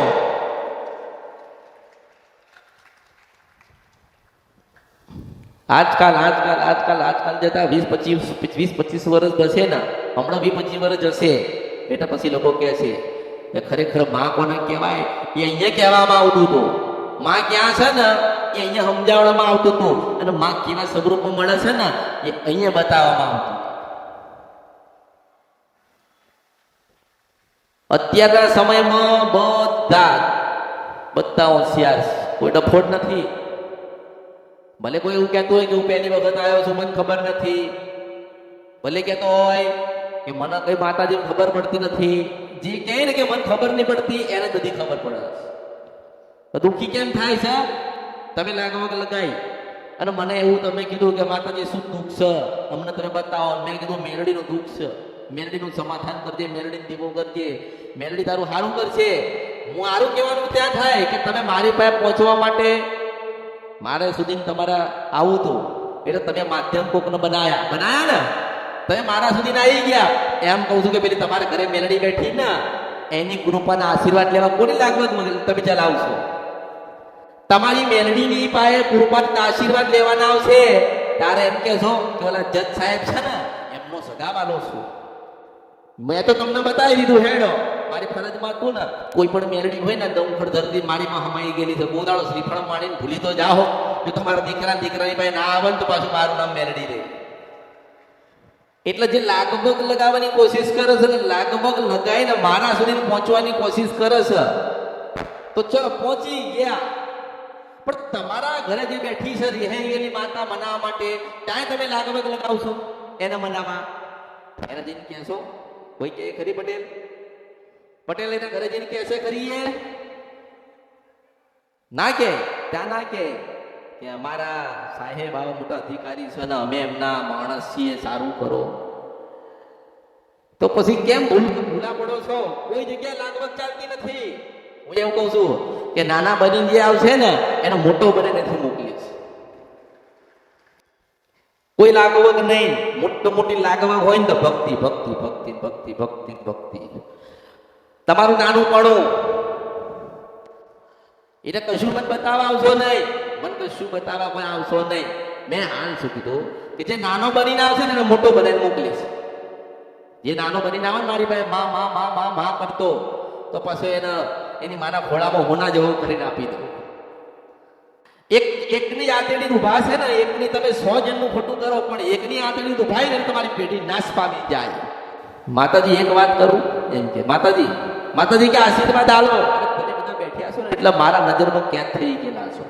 આજકાલ જતા 20-25 વર્ષ જશે ને, હમણાં 20-25 વર્ષ જશે એટલે પછી લોકો કહે છે કે ખરેખર માં કોને કહેવાય એ અહીંયા કહેવામાં આવતું હતું. માં ક્યાં છે ને એ અહીંયા સમજાવવામાં આવતું હતું, અને માં કેવા સ્વરૂપમાં મળે છે ને એ અહીંયા બતાવવામાં આવતું. અત્યારના સમયમાં બધા હોશિયાર, કોઈ ડફોડ નથી. ભલે કોઈ એવું કહેતું હોય કે હું પહેલી વખત આવ્યો છું, મને ખબર નથી, ભલે કહેતો હોય કે મને કઈ માતાજી ખબર પડતી નથી, જે કહે ને કે મને ખબર નહીં પડતી એને બધી ખબર પડે. દુઃખી કેમ થાય છે? તમે લાગવગ લગાઈ અને મને એવું તમે કીધું કે માતાજી શું દુઃખ છે અમને તમે બતાવો. મેં કીધું મેરડીનું દુઃખ છે, મેરડીનું સમાધાન કરજે, મેરડીને દીવો કરજે, મેરડી તારું સારું કરશે. હું સારું કહેવાનું ત્યાં થાય કે તમે મારી પાસે પહોંચવા માટે મારે સુધી તમારા આવું હતું એટલે તમે માધ્યમ કોકને બનાયા ને, તમે મારા સુધી આવી ગયા. એમ કહું છું કે પેલી તમારા ઘરે મેલડી બેઠી ને એની કૃપાના આશીર્વાદ લેવા કોની લાગવગ તમે ચલાવશો? તમારી મેલડીની પાસે કૃપાના આશીર્વાદ લેવાના આવશે ત્યારે એમ કહેશો કે ઓલા જજ સાહેબ છે ને એમનો સગાવાલો છું. મેં તો તમને બતાવી દીધું હેડો, મારી ફરજમાં હતું ને કોઈ પણ મેલડી હોય ને દમખડ ધરતી મારીમાં હમાઈ ગયેલી છે, બોદાળો શ્રીફળ માણીને ભૂલી તો જાઓ. જો તમારા દીકરાની પાસે ના આવે તો પાછું મારું નામ મેલડી રહે. એટલે જે લાગબગ લગાવવાની કોશિશ કરે છે ને લાગબગ લગાવીને મારા સુધી પહોંચવાની કોશિશ કરે છે તો ચલો પહોંચી ગયા. પણ તમારા ઘરે જે બેઠી છે રિહાયેલી માતા મનાવવા માટે ત્યાં તમે લાગબગ લગાવશો એને મનાવવા? એને જઈને કહેશો કોઈ કે ખરી પટેલ એના ઘરે જઈને કહેશે ખરી ના કે ત્યાં ના કે અમારા સાહેબ આવા મોટા અધિકારી છે ને અમે એમના માણસ છીએ, સારું કરો. તો પછી કેમ ભૂલા પડો છો? કોઈ જગ્યાએ લાગવગ ચાલતી નથી. હું એવું કહું છું કે નાના બની જે આવશે ને એને મોટો બને નથી મોકલીશ. કોઈ લાગવગ નહીં, મોટી લાગવગ હોય ને તો ભક્તિ ભક્તિ ભક્તિ ભક્તિ ભક્તિ ભક્તિ. તમારું નાનું પડું એટલે કશું મને બતાવવા આવશો નહીં, મને કશું બતાવવા કોઈ આવશો નહીં. મેં હાલ શું કીધું કે જે નાનો બનીને આવશે ને એને મોટો બનાવીને મોકલીશ. જે નાનો બનીને આવે ને મારી પાસે મા મા મા મા મા કરતો તો પછી એની માના ખોળામાં હોના જેવો કરીને આપી દઉં. એકની આંતરડી ઉભા છે ને એકની તમે 100 જણનું ખોટું કરો પણ એકની આંતરડી ઉભાઈ ને તમારી પેઢી નાશ પામી જાય. માતાજી એક વાત કરું એમ કે માતાજી કે આશીર્વાદ આલો. તમે બધા બેઠ્યા છો ને એટલે મારા નજરમાં કેદ થઈ ગયેલા છો.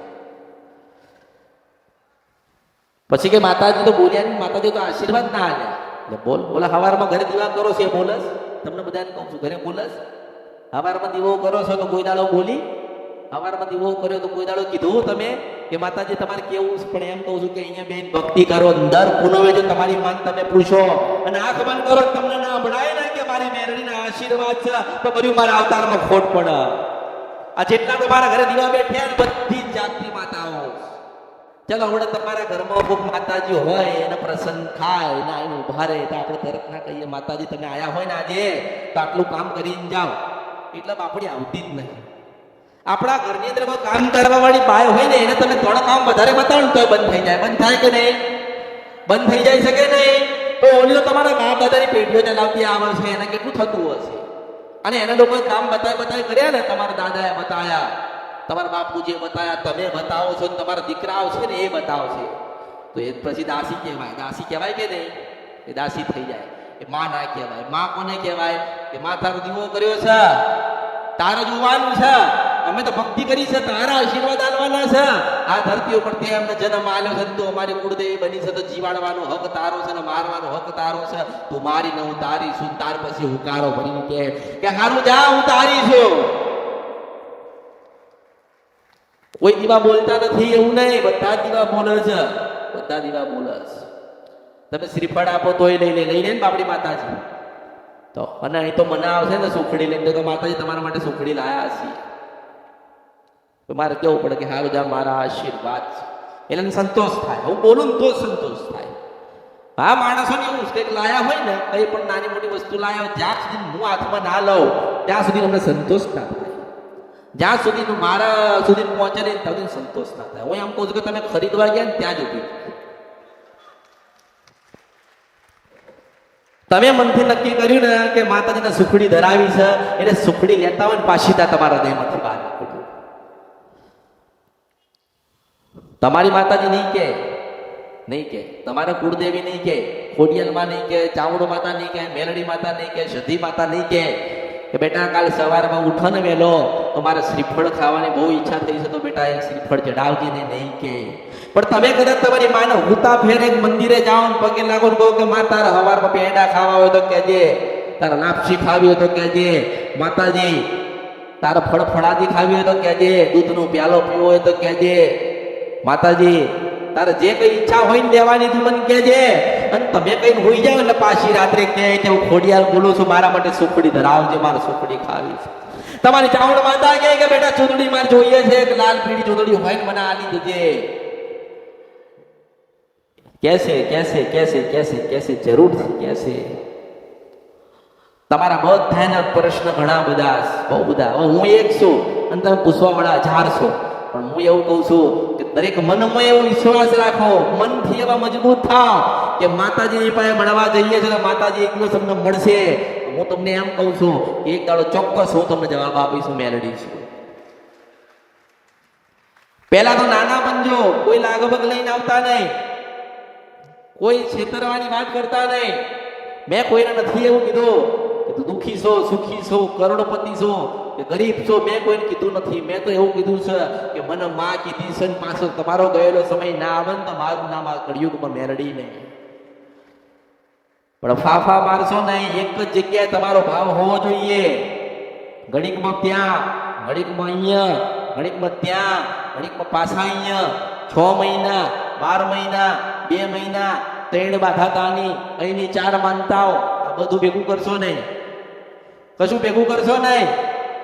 પછી કે માતાજી તો બોલ્યા નહીં, માતાજી તો આશીર્વાદ ના આલ્યા. બોલ બોલા હવારમાં ઘરે દીવા કરો છો એ બોલસ? તમને બધાને કહું છું ઘરે બોલસ? હવારમાં દીવો કરો છો તો કોઈ દાડો બોલી? હવારમાં દીવો કર્યો તો કોઈ દાડો કીધું તમે કે માતાજી તમારે કેવું? પણ એમ કહું છું કે અહીંયા બેન ભક્તિ કરો, દર પૂનમે જો તમારી માન તમે પૂછો અને આંખ બંધ કરો તમને ના ભણાય ને કે મારી મેરડીના આશીર્વાદ છે તો બધું મારા અવતારમાં ખોટ પડે. આ જેટલા તમારા ઘરે દીવા બેઠ્યા ને બધી જાતની માતાઓ, ચલો હવે તમારા ઘરમાં કોઈક માતાજી હોય એને પ્રસન્ન થાય ને એને ઉભા રહે તો આપણે તરત ના કહીએ માતાજી તમે આયા હોય ને આજે તો આટલું કામ કરીને જાઓ. એટલે આપણી આવતી જ નહીં. આપણા ઘરની અંદર કોઈ કામ કરવા વાળી બાય હોય ને એને તમે થોડા કામ વધારે બતાવો તો બંધ થઈ જાય. બંધ થાય કે નહીં? બંધ થઈ જાય શકે નહીં? તો ઓલી તો તમારા બાપ દાદાની પેઢીઓ ચલાવતી આવે છે એને કેટલું થતું હશે. અને એના લોકો કામ બતાવી કર્યા ને તમારા દાદાએ બતાવ્યા, તમારા બાપુજીએ બતાવ્યા, તમે બતાવો છો ને તમારા દીકરા આવશે ને એ બતાવશે તો એ પછી દાસી કહેવાય. દાસી કહેવાય કે નહીં? એ દાસી થઈ જાય. એ માં ના કહેવાય. માં કોને કહેવાય? કે માં તારો દીવો કર્યો છે, તારે જોવાનું છે, અમે તો ભક્તિ કરી છે, તારા આશીર્વાદ આલવાના છે. આ ધરતી ઉપર તે અમને જન્મ આલ્યો છે, તું અમારી કુળદેવી બની છે તો જીવાડવાનો હક તારો છે ને મારવાનો હક તારો છે. તું મારી ને હું તારી છું. તાર પછી હુકારો ભરીને કે હારું જા હું તારી છું. કોઈ દીવા બોલતા નથી એવું નહીં, બધા દીવા બોલે છે, બધા દીવા બોલે છે. તમે શ્રીફળ આપો તોય લઈ લે ને બાપડી માતાજી તો. અને અહીં તો મને આવશે ને સુખડી લઈને તો માતાજી તમારા માટે સુખડી લાયા છીએ તો મારે કેવું પડે કે હારું જા મારા આશીર્વાદ છે એટલે સંતોષ થાય. હું બોલું ને તો સંતોષ થાય. હા માણસોને એવું કંઈક લાયા હોય ને કઈ પણ નાની મોટી વસ્તુ લાયા હોય જ્યાં સુધી હું હાથમાં ના લઉં ત્યાં સુધી અમને સંતોષ ના થાય. જ્યાં સુધી મારા સુધી પહોંચે ને ત્યાં સુધી સંતોષ ના થાય. હું એમ કહું છું કે તમે ખરીદવા ગયા ને ત્યાં જ ઉભી તમે મનથી નક્કી કર્યું ને કે માતાજીને સુખડી ધરાવી છે એટલે સુખડી લેતા હોય ને પાછી ત્યાં તમારા હૃદયમાંથી બહાર નીકળ્યું. તમારી માતાજી નહીં કે તમારા કુળદેવી નહીં કે ખોડિયાલમાં નહીં કે ચાવડો માતા નહીં કે મેલડી માતા નહીં કે સધી માતા નહીં કે બેટા કાલ સવારમાં ઉઠો ને વહેલો તો મારે શ્રીફળ ખાવાની બહુ ઈચ્છા થઈ છે તો બેટા એક શ્રીફળ ચડાવજે ને નહીં કે. પણ તમે કદાચ તમારી માને હુતા ફેરે મંદિરે જાઓ ને પગે લાગો ને કહો કે માં તારે હવારમાં પેંડા ખાવા હોય તો કહેજે, તારે લાપસી ખાવી હોય તો કહેજે, માતાજી તારે ફળફળાદી ખાવી હોય તો કહેજે, દૂધનો પ્યાલો પીવો હોય તો કહેજે, માતાજી તારે જે કઈ ઈચ્છા હોય ને લેવાની તું મને કહેજે. અને તમે કઈ હોઈ જાવ એટલે પાછી રાત્રે કહે કે હું ખોડિયાર બોલું છું, મારા માટે સુખડી ધરાવજે, મારે સુખડી ખાવી છે. તમારી ચાવડ માતા કહે કે બેટા ચૂંટણી મારે જોઈએ છે, કે લાલ પીળી ચૂંટણી હોય ને મને આલી દેજે. કેસે કેસે કેસે કેસે કેસે જરૂરથી કેસે. તમારા બધાના પ્રશ્ન ઘણા બધા, બહુ બધા. હું એક છું અને તમે પૂછવા વાળા 1000 છો, પણ હું એવું કહું છું કે દરેક મનમાં એવો વિશ્વાસ રાખો, મનથી એવા મજબૂત થાવ કે માતાજીની પાસે મળવા જઈએ છે, માતાજી એક દિવસ તમને મળશે. હું તમને એમ કહું છું કે એક દાડો ચોક્કસ હું તમને જવાબ આપીશું, મેલડી છું. પહેલા તો નાના બનજો, કોઈ લાગભગ લઈને આવતા નહીં, કોઈ છેતરવાની વાત કરતા નહીં. મેં કોઈને નથી એવું કીધું કે તું દુઃખી છો, સુખી છો, કરોડપતિ છો કે ગરીબ છો, મેં કોઈને કીધું નથી. મેં તો એવું કીધું છે કે મને માં કીધી છે, પાછો તમારો ગયેલો સમય ના આવે ને તો મારું નામ આ કળિયુગમાં મેલડી નહીં. પણ ફાફા મારશો નહીં, એક જ જગ્યાએ તમારો ભાવ હોવો જોઈએ. ઘડીકમાં ત્યાં, ઘડીકમાં અહીંયા, ઘડીકમાં ત્યાં, ઘડીકમાં પાછા અહીંયા. 6 મહિના, 12 મહિના, 2 મહિના, 3 બાધાતાની, અહીંની 4 માનતાઓ, આ બધું ભેગું કરશો નહીં, કશું ભેગું કરશો નહીં.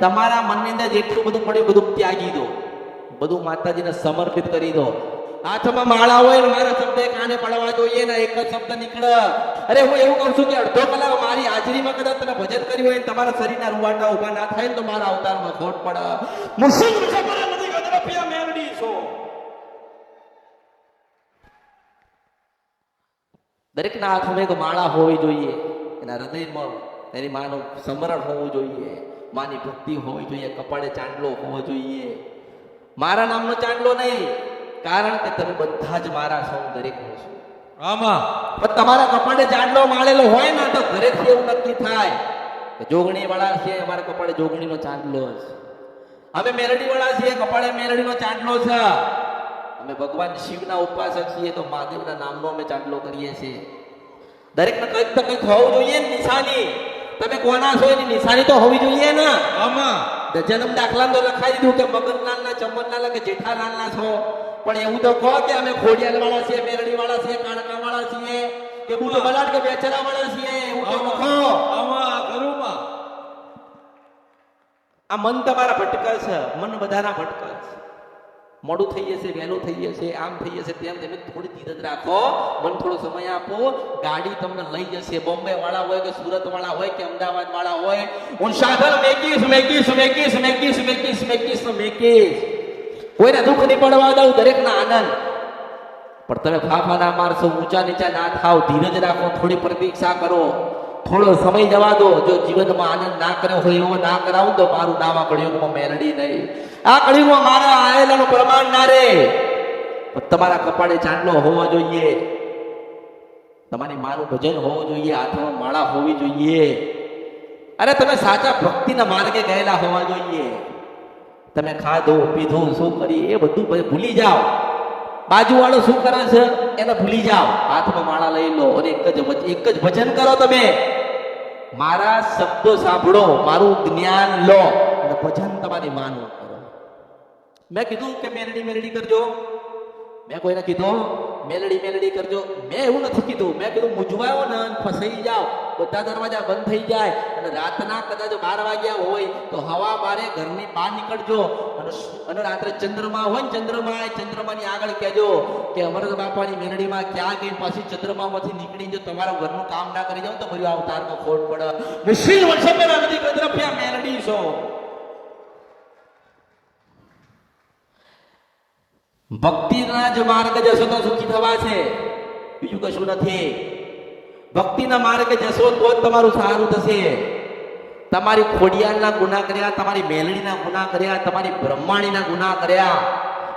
તમારા મનની અંદર જેટલું બધું પડ્યું બધું ત્યાગી દો, બધું માતાજીને સમર્પિત કરી દો. હાથમાં માળા હોય ને મારા શબ્દ કાને પડવા જોઈએ ને એક જ શબ્દ નીકળે. અરે હું એવું કહું છું કે અડધો કલાક મારી હાજરીમાં કદાચ તમે ભજન કર્યું હોય તમારા શરીરના રૂવાટા ઉભા ના થાય ને તો મારા અવતારમાં ખોટ પડે. મેલડી છો. દરેકના હાથમાં એક માળા હોવી જોઈએ, એના હૃદયમાં એની માનું સમરણ હોવું જોઈએ, માની ભક્તિ હોવી જોઈએ, કપાળે ચાંદલો હોવો જોઈએ. મારા નામનો ચાંદલો નહીં, કારણ કે તમે બધા જ મારા છો, દરેક છો. આમાં પણ તમારા કપાળે ચાંદલો માળેલો હોય ને તો ઘરેથી એવું નક્કી થાય કે જોગણી વાળા છે, અમારા કપાળે જોગણીનો ચાંદલો છે. અમે મેલડી વાળા છીએ, કપાળે મેલડીનો ચાંદલો છે. અમે ભગવાન શિવના ઉપાસક છીએ તો મહાદેવના નામનો અમે ચાંદલો કરીએ છીએ. દરેકને કંઈક તો કંઈક હોવું જોઈએ ને નિશાની. તમે કોના છો એની નિશાની તો હોવી જોઈએ ને. આમાં જન્મ દાખલા તો લખાઈ દીધું કે મગનલાલના, ચમનલાલ કે જેઠાલાલના છો, પણ એવું તો કહો કે અમે ખોડિયાર વાળા છીએ, મેરડી વાળા છીએ, કાણકા વાળા છીએ, કે બુટ બલાટ કે બેચરા વાળા છીએ, એવું તો લખો. આમાં કરુમાં આ મન તમારા ભટકા છે, મન બધાના ભટકા છે. મોડું થઈ જશે, વહેલું થઈ જશે, આમ થઈ જશે, તેમ તમે થોડી ધીરજ રાખો, મને થોડો સમય આપો. ગાડી તમને લઈ જશે. બોમ્બે વાળા હોય કે સુરત વાળા હોય કે અમદાવાદ વાળા હોય, હું સાધન મેકીશ મેકીશ મેકીશ મેકીશ મેકીશ મેકીશ મેકીશ. કોઈને દુઃખ નહીં પડવા દઉં, દરેકના આનંદ. પણ તમે ફાફા ના મારશો, ઊંચા નીચા ના થાવ, ધીરજ રાખો, થોડી પ્રતીક્ષા કરો, થોડો સમય જવા દો. જો જીવનમાં આનંદ ના કર્યો હોય એવો ના કરાવું તો મારું નામ આ કળિયુગમાં મેલડી નહીં. આ કળિયુગમાં મારા આયેલાનું પ્રમાણ ના રે. તમારા કપાળે ચાંદલો હોવો જોઈએ, તમારી માનું ભજન હોવું જોઈએ, હાથમાં માળા હોવી જોઈએ. અરે તમે સાચા ભક્તિના માર્ગે ગયેલા હોવા જોઈએ. તમે ખાધું પીધું શું કરી એ બધું ભૂલી જાઓ. બાજુવાળો શું કરે છે એને ભૂલી જાઓ, હાથમાં માળા લઈ લો અને એક જ ભજન કરો. તમે મારા શબ્દો સાંભળો, મારું જ્ઞાન લો અને ભજન તમારી માનું કરો. મેં કીધું કે મેલડી મેલડી કરજો, મેં કોઈને કીધું મેલડી મેલડી કરજો, મેં એવું નથી કીધું. મેં કીધું મૂંઝવાયો ને ફસાઈ જાઓ, બધા દરવાજા બંધ થઈ જાય અને રાતના કદાચ 12 વાગ્યા હોય તો હવા બારે ઘરની બહાર નીકળજો અને રાત્રે ચંદ્રમા હોય ને ચંદ્રમાની આગળ કહેજો કે અમરત બાપાની મેલડીમાં ક્યાં ગઈ, પાછી ચંદ્રમામાંથી નીકળી જો તમારા ઘરનું કામ ના કરી જાવ તો ભર્યું અવતારમાં ખોટ પડે. મુશ્કેલ વર્ષો પહેલા નથી કદરફિયા મેલડી છો. ભક્તિના જ માર્ગ જશો તો સુખી થવા છે, બીજું કશું નથી. ભક્તિના માર્ગે જશો તો જ તમારું સારું થશે. તમારી ખોડિયાલના ગુના કર્યા, તમારી મેલડીના ગુના કર્યા, તમારી બ્રહ્માણીના ગુના કર્યા,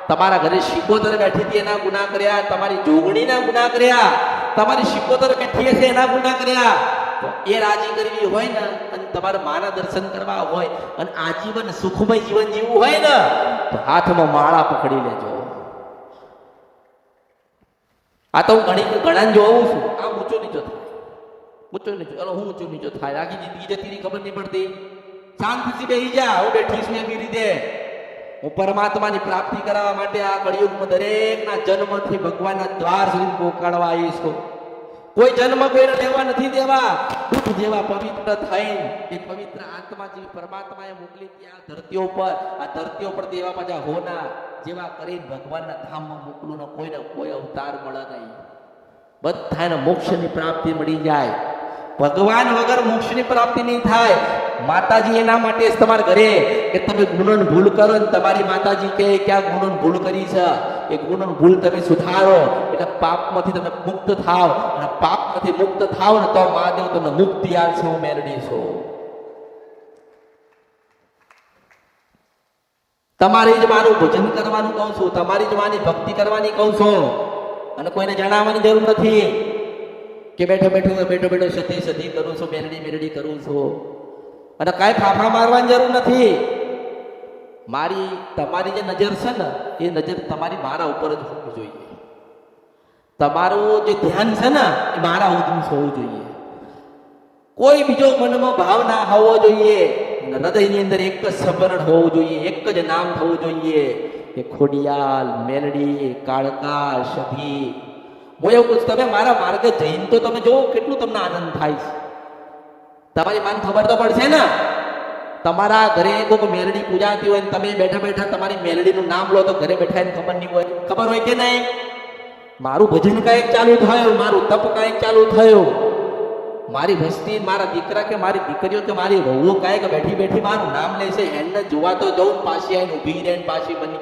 તમારા ઘરે શિકોતર બેઠી હતી એના ગુના કર્યા, તમારી જોગણીના ગુના કર્યા, તમારી શિકોતર બેઠી હશે એના ગુના કર્યા. તો એ રાજી કરવી હોય ને અને તમારે માના દર્શન કરવા હોય અને આજીવન સુખમય જીવન જીવવું હોય ને તો હાથમાં માળા પકડી લેજો. આ તો હું ઘણા જોઉં છું, આ ઊંચો નીચો થાય, ઊંચો નીચો, ચલો હું ઊંચો નીચો થાય, આખી જિંદગી જતી રહી ખબર નહીં પડતી. શાંતિથી બેસી જા, હું બેઠી છું એવી રીતે. હું પરમાત્માની પ્રાપ્તિ કરાવવા માટે આ કળિયુગમાં દરેકના જન્મથી ભગવાનના દ્વાર સુધી પહોંચાડવા આવી છું. કોઈ જન્મ કોઈને લેવા નથી દેવા. દૂધ જેવા પવિત્ર થઈને એ પવિત્ર આત્મા જેવી પરમાત્માએ મોકલી ત્યાં ધરતીઓ પર, આ ધરતીઓ પર દેવા પાછા હોના જેવા કરીને ભગવાનના ધામમાં મોકલું ને કોઈને કોઈ અવતાર મળે નહીં. બધાને મોક્ષની પ્રાપ્તિ મળી જાય. ભગવાન વગર મોક્ષની પ્રાપ્તિ નહીં થાય. માતાજી એના માટે જ તમારા ઘરે કે તમે ગુણોની ભૂલ કરો ને તમારી માતાજી કહે ક્યાં ગુણોની ભૂલ કરી છે, એ ગુણોની ભૂલ તમે સુધારો એટલે પાપમાંથી તમે મુક્ત થાવ, અને પાપમાંથી મુક્ત થાવ ને તો મહાદેવ તમને મુક્તિ આપશે. હું મેળવી છું. તમારી જ માનું ભજન કરવાનું કહું છું, તમારી જ માની ભક્તિ કરવાની કહું છું, અને કોઈને જણાવવાની જરૂર નથી કે બેઠો બેઠો સતી કરું છું, મેલડી કરું છું, અને કાંઈ ફાફા મારવાની જરૂર નથી. તમારી જે નજર છે ને એ નજર તમારી મારા ઉપર જ હોવી જોઈએ. તમારું જે ધ્યાન છે ને એ મારા સુધી હોવું જોઈએ. કોઈ બીજો મનમાં ભાવ ના હોવો જોઈએ. હૃદયની અંદર એક જ સ્મરણ હોવું જોઈએ, એક જ નામ થવું જોઈએ કે ખોડિયાલ, મેલડી, કાળકા, સભી. હું એવું કહું, તમે મારા માર્ગે જઈને તો તમે જોવો કેટલું તમને આનંદ થાય છે. તમારી માન ખબર તો પડશે ને. તમારા ઘરે કોઈ મેલડી પૂજાતી હોય ને તમે બેઠા બેઠા તમારી મેલડીનું નામ લો તો ઘરે બેઠા એને ખબર નહીં હોય. ખબર હોય કે નહીં? મારું ભજન કાંઈક ચાલુ થયું, મારું તપ કાંઈક ચાલુ થયું, મારી વસ્તી, મારા દીકરા કે મારી દીકરીઓ કે મારી વહુઓ કાંઈક બેઠી બેઠી મારું નામ લેશે. એને જોવા તો જવું, પાછી આવીને ઊભી રહીને પાછી બની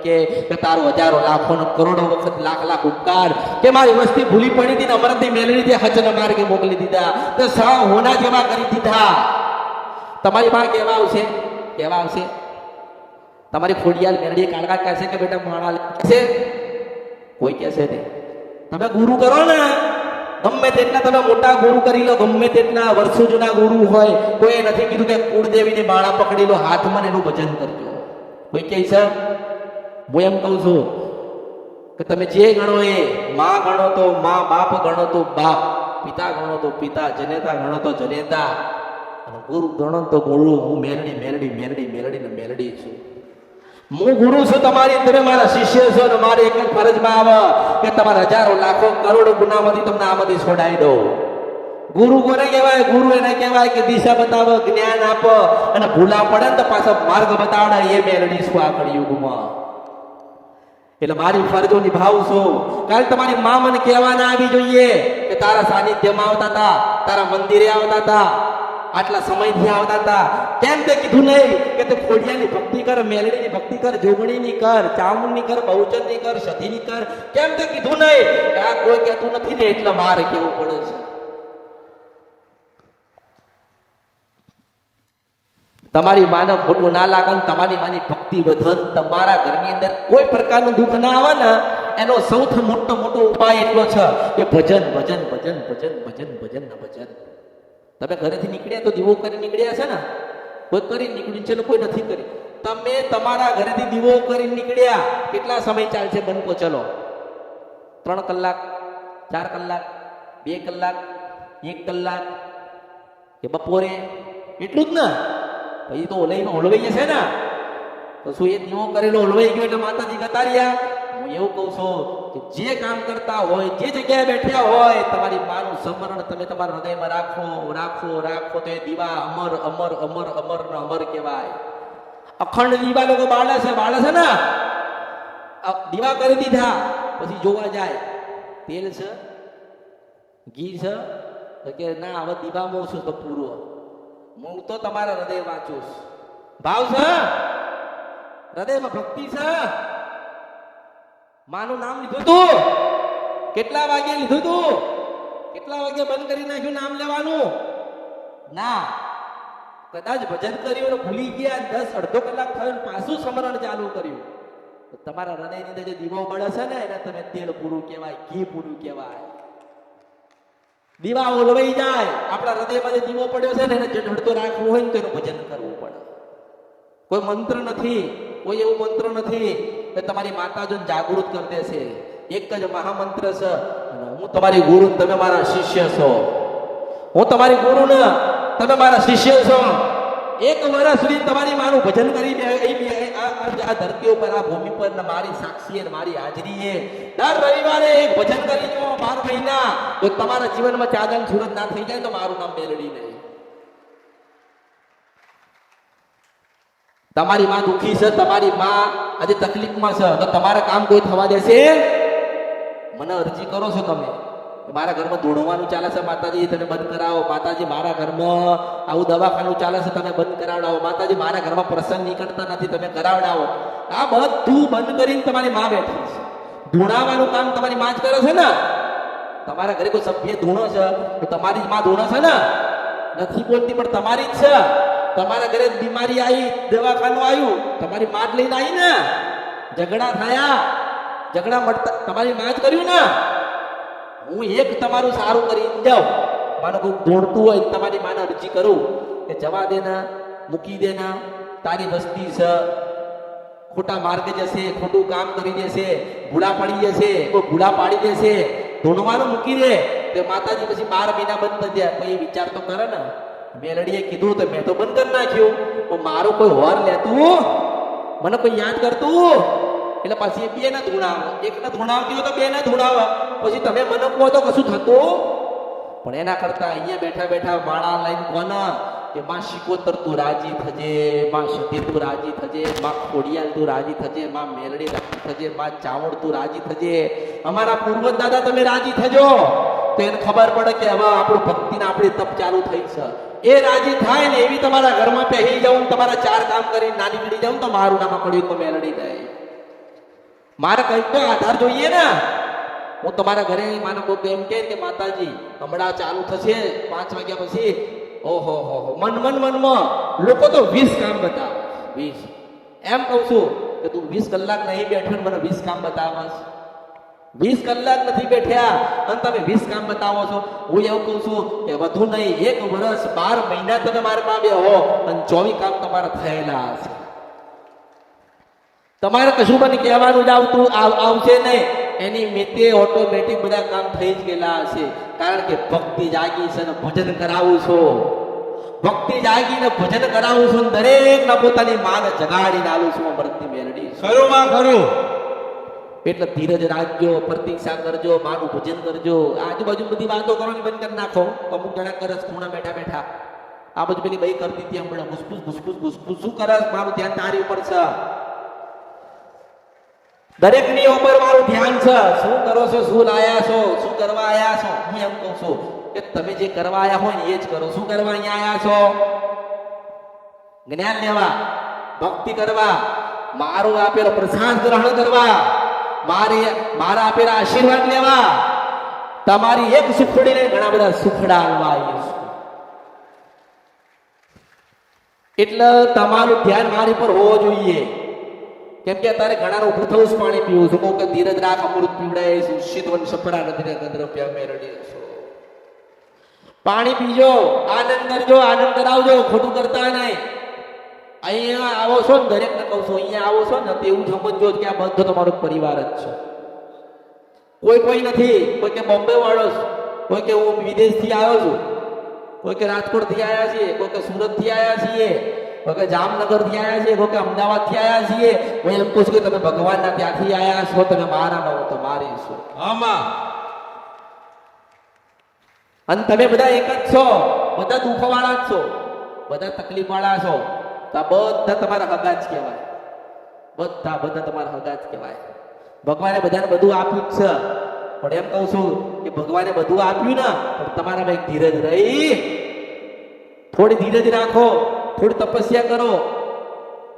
કે તારો હજારો લાખો કરોડો વખત લાખ ઉપકાર, કે મારી વસ્તી ભૂલી પડી હતી ને અમરથી મેળવી હચના માર્ગે મોકલી દીધા, તો સા હોના જેવા કરી દીધા. તમારી માં કેવા આવશે? તમારી ખોડિયાલ મેળડી કાળકા કહેશે કે બેટા માણા લેશે? કોઈ કહેશે નહીં. તમે ગુરુ કરો ને, ગમે તેટલા તમે મોટા ગુરુ કરી લો, ગમે તેટલા વર્ષો જૂના ગુરુ હોય, કોઈ નથી કીધું કે કુળદેવીની માળા પકડી લો હાથમાં એનું ભજન કરજો. કોઈ કહે છે? હું એમ કહું છું કે તમે જે ગણો એ, માં ગણો તો માં, બાપ ગણો તો બાપ, પિતા ગણો તો પિતા, જનેતા ગણો તો જનેતા, અને ગુરુ ગણો તો ગુરુ. હું મેલડી છું. હું ગુરુ છું તમારી, તમે મારા શિષ્ય છો, અને મારે એક જ ફરજમાં આવે કે તમારા હજારો લાખો કરોડો ગુનામાંથી તમને આમાંથી છોડાવી દો. ગુરુ કોને કહેવાય? ગુરુ એને કહેવાય કે દિશા બતાવો, જ્ઞાન આપો, અને ભૂલા પડે ને તો પાછો માર્ગ બતાવડે. એ મેળવી છું આ કળિયુગમાં. એટલે મારી ફરજો નિભાવું છું. કારણ તમારી મા મને કહેવા ના આવી જોઈએ કે તારા સાનિધ્યમાં આવતા હતા, તારા મંદિરે આવતા હતા, આટલા સમયથી આવતા હતા. કેમ તે કીધું નહીં કે તે ખોડિયાની ભક્તિ કર, મેલડીની ભક્તિ કર, જોગણીની કર, ચામુંડની કર, બહુચરની કર, સતીની કર? કેમ તે કીધું નહીં? આ કોઈ કહેતું નથી ને એટલે મારે કેવું પડે છે. તમારી માને ખોટું ના લાગે, તમારી માની ભક્તિ વધે, તમારા ઘરની અંદર કોઈ પ્રકારનું દુઃખ ના આવે ને, એનો સૌથી મોટો ઉપાય એટલો છે કે ભજન. તમે ઘરેથી નીકળ્યા તો દીવો કરી નીકળ્યા છે ને? કોઈ કરી નીકળ્યું છે, કોઈ નથી કરી. તમે તમારા ઘરેથી દીવો કરી નીકળ્યા, કેટલા સમય ચાલશે બનકો? ચલો 3 કલાક, 4 કલાક, 2 કલાક, 1 કલાક, કે બપોરે? એટલું જ ને. પછી તો ઓલવાઈ જશે ને. તો શું એ દીવો કરેલો ઓલવાઈ ગયો એટલે માતાજી ગતા રહ્યા? હું એવું કહું છું કે જે કામ કરતા હોય, જે જગ્યાએ બેઠ્યા હોય, તમારી માનું સ્મરણ તમે તમારા હૃદયમાં રાખો તો એ દીવા અમર કહેવાય. અખંડ દીવા લોકો બાળે છે ને. દીવા કરી દીધા પછી જોવા જાય તેલ છે, ઘી છે, તો કે ના હવે દીવામાં છું તો પૂરો. હું તો તમારા હૃદય વાંચું. ભાવ છે, હૃદયમાં ભક્તિ છે. માનું નામ લીધું તું, કેટલા વાગે લીધું તું? કેટલા વાગે બંધ કરી નાખ્યું નામ લેવાનું? ના, કદાચ ભજન કર્યું ભૂલી ગયા, 10 અડધો કલાક થયો પાછું સ્મરણ ચાલુ કર્યું, તો તમારા હૃદયની અંદર જે દીવો બળે છે ને એને તમે તેલ પૂરું કહેવાય, ઘી પૂરું કહેવાય. દીવા ઓલવાઈ જાય. આપણા હૃદયમાં જે દીવો પડ્યો છે ને એને ઢળતો રાખવું હોય ને તો એનું ભજન કરવું પડે. કોઈ મંત્ર નથી, કોઈ એવું મંત્ર નથી કે તમારી માતાજીને જાગૃત કરી દેશે. એક જ મહામંત્ર છે, હું તમારી ગુરુ, તમે મારા શિષ્ય છો. હું તમારી ગુરુ ને તમે મારા શિષ્ય છો. એક વર્ષ સુધી તમારી મારું ભજન કરી આ ધરતી ઉપર, આ ભૂમિ પર મારી સાક્ષી ને મારી હાજરીએ દર રવિવારે એક ભજન કરી દો 12 મહિના, તો તમારા જીવનમાં ચાંદન સુરત ના થઈ જાય તો મારું નામ મેલડી નહીં. તમારી માં દુખી છે, તમારી માં આજે તકલીફમાં છે, તો તમારા કામ કોઈ થવા દેશે? મને અરજી કરો છો તમે, મારા ઘરમાં ધૂણવાનું ચાલે છે માતાજી તમે બંધ કરાવો. માતાજી મારા ઘરમાં આવું દવાખાનું ચાલે છે તમે બંધ કરાવડાવો. માતાજી મારા ઘરમાં પ્રસંગ નીકળતા નથી તમે કરાવડાવો. આ બધું બંધ કરીને તમારી માં બેઠી છે. ધૂણાવાનું કામ તમારી માં જ કરે છે ને. તમારા ઘરે કોઈ સભ્ય ધૂણો છે તો તમારી જ માં ધૂણો છે ને. નથી બોલતી પણ તમારી જ છે. તમારા ઘરે બીમારી આવી, દવાખાનું આવ્યું, તમારી માં જ લઈને આવી ને. ઝઘડા થયા, ઝઘડા મળતા તમારી માં જ કર્યું ને. હું એક તમારું સારું કરી જાઉં, માનો કોઈ દોડતું હોય તમારી માને અરજી કરું કે જવા દેના, મૂકી દેના, તારી વસ્તી છે, ખોટા માર્ગે જશે, ખોટું કામ કરી દેશે, ભૂલા પડી જશે, કોઈ ભૂલા પાડી દેશે, ધૂણવાનું મૂકી દે. તો માતાજી પછી 12 મહિના બંધ થઈ જાય. કોઈ વિચાર તો કરે ને. મેલડીએ કીધું તો મેં તો બંધ કરી નાખ્યું, પણ મારું કોઈ વર લેતું, મને કોઈ યાદ કરતું, એટલે પછી બે ને ધૂણાવ. એક ને ધૂણાવતી હોય તો બે ને ધૂણાવ. પછી તમે મને કહો તો કશું થતું. પણ એના કરતા અહીંયા બેઠા બેઠા માળા લઈને કોને કે માં શિકોતર તું રાજી થજે, માં સતી તું રાજી થજે, માં ખોડિયાલ તું રાજી થજે, માં મેલડી રાજી થજે, માં ચાવડ તું રાજી થજે, અમારા પૂર્વ દાદા તમે રાજી થજો. તો એને ખબર પડે કે હવે આપણું ભક્તિને આપણી તપ ચાલુ થઈ છે. એ રાજી થાય ને એવી તમારા ઘરમાં પહેરી જાઉં, તમારા 4 કામ કરીને ના નીકળી જાઉં તો મારું નામ પડ્યું તો મેલડી જાય. મારે કઈ તો આધાર જોઈએ ને. હું તમારા ઘરે માનો કોઈ એમ કે માતાજી હમણાં ચાલુ થશે 5 વાગ્યા પછી, ઓહો હો મનમાં લોકો તો 20 કામ બતાવે. 20 એમ કહું છું કે તું 20 કલાક નહીં બેઠો મને 20 કામ બતાવસ. 20 કલાક નથી બેઠ્યા અને તમે 20 કામ બતાવો છો. હું એવું કહું છું કે વધુ નહીં 1 વર્ષ 12 મહિના તમે મારા માં બેહો અને 24 કામ તમારા થયેલા હશે. તમારે કશું પણ કહેવાનું જ આવશે નહીં. એની મેતે ઓટોમેટિક બધા કામ થઈ જ ગયેલા હશે. કારણ કે ભક્તિ જાગી છે ને ભજન કરાવું છું. ભક્તિ જાગીને ભજન કરાવું છું, દરેક ના પોતાની માને જગાડીને આલું છું. ભક્તિ મેલડી ખરું માં ખરું. એટલે ધીરજ રાખજો, પ્રતીક્ષા કરજો, માનું ભજન કરજો. આજુબાજુ બધી વાતો કરવાની બંધ કરી નાખો. અમુક જણા કરસ ખૂણા બેઠા બેઠા આ બધું પેલી બઈ કરતી હતી હમણાં ઘુસપુસ શું કરસ? મારું ધ્યાન તારી ઉપર છે. દરેક ની ઉપર મારું ધ્યાન છે. શું કરો છો, શું લાયા છો, શું કરવા આયા છો? હું એમ કહું છું કે તમે જે કરવા આયા હોય ને એ જ કરો. શું કરવા અહીંયા આયા છો? જ્ઞાન લેવા, ભક્તિ કરવા, મારો આપેલો પ્રસાદ ગ્રહણ કરવા, મારા આપેલા આશીર્વાદ લેવા. તમારી એક સુખડીને ઘણા બધા સુખડા આવવા આવ્યા છે. એટલે તમારું ધ્યાન મારી પર હોવું જોઈએ. કેમ કે અત્યારે ઘણા ઉભું થવું પાણી પીવું છું. કે ધીરજ રાખ, અમૃત પીવડાય, શીતવન સપડા નથી ગંદ્રપ્યા મેરડી. પાણી પીજો, આનંદ કરજો, આનંદ કરાવજો, ખોટું કરતા નહીં. અહીંયા આવો છો ને, દરેક ને કહું છું, અહીંયા આવો છો ને એવું સમજજો કે આ બધો તમારો પરિવાર જ છે. કોઈ નથી. કોઈ કે બોમ્બે વાળો છે, કોઈ કે હું વિદેશથી આવ્યો છું, કોઈ કે રાજકોટથી આવ્યા છીએ, કોઈ કે સુરતથી આવ્યા છીએ, કોઈ કે જામનગરથી આવ્યા છીએ, કોઈ કે અમદાવાદથી આવ્યા છીએ. હું એમ કહું છું કે તમે ભગવાનના ત્યાંથી આવ્યા છો, તમે મારા ન હો તો મારી છો. આમાં અને તમે બધા એક જ છો, બધા દુઃખવાળા જ છો, બધા તકલીફવાળા છો. તો બધા તમારા હગા જ કહેવાય. બધા તમારા હગા જ કહેવાય. ભગવાને બધાને બધું આપ્યું જ છે. પણ એમ કહું છું કે ભગવાને બધું આપ્યું ને, પણ તમારામાં એક ધીરજ રહી. થોડી ધીરજ રાખો, થોડી તપસ્યા કરો,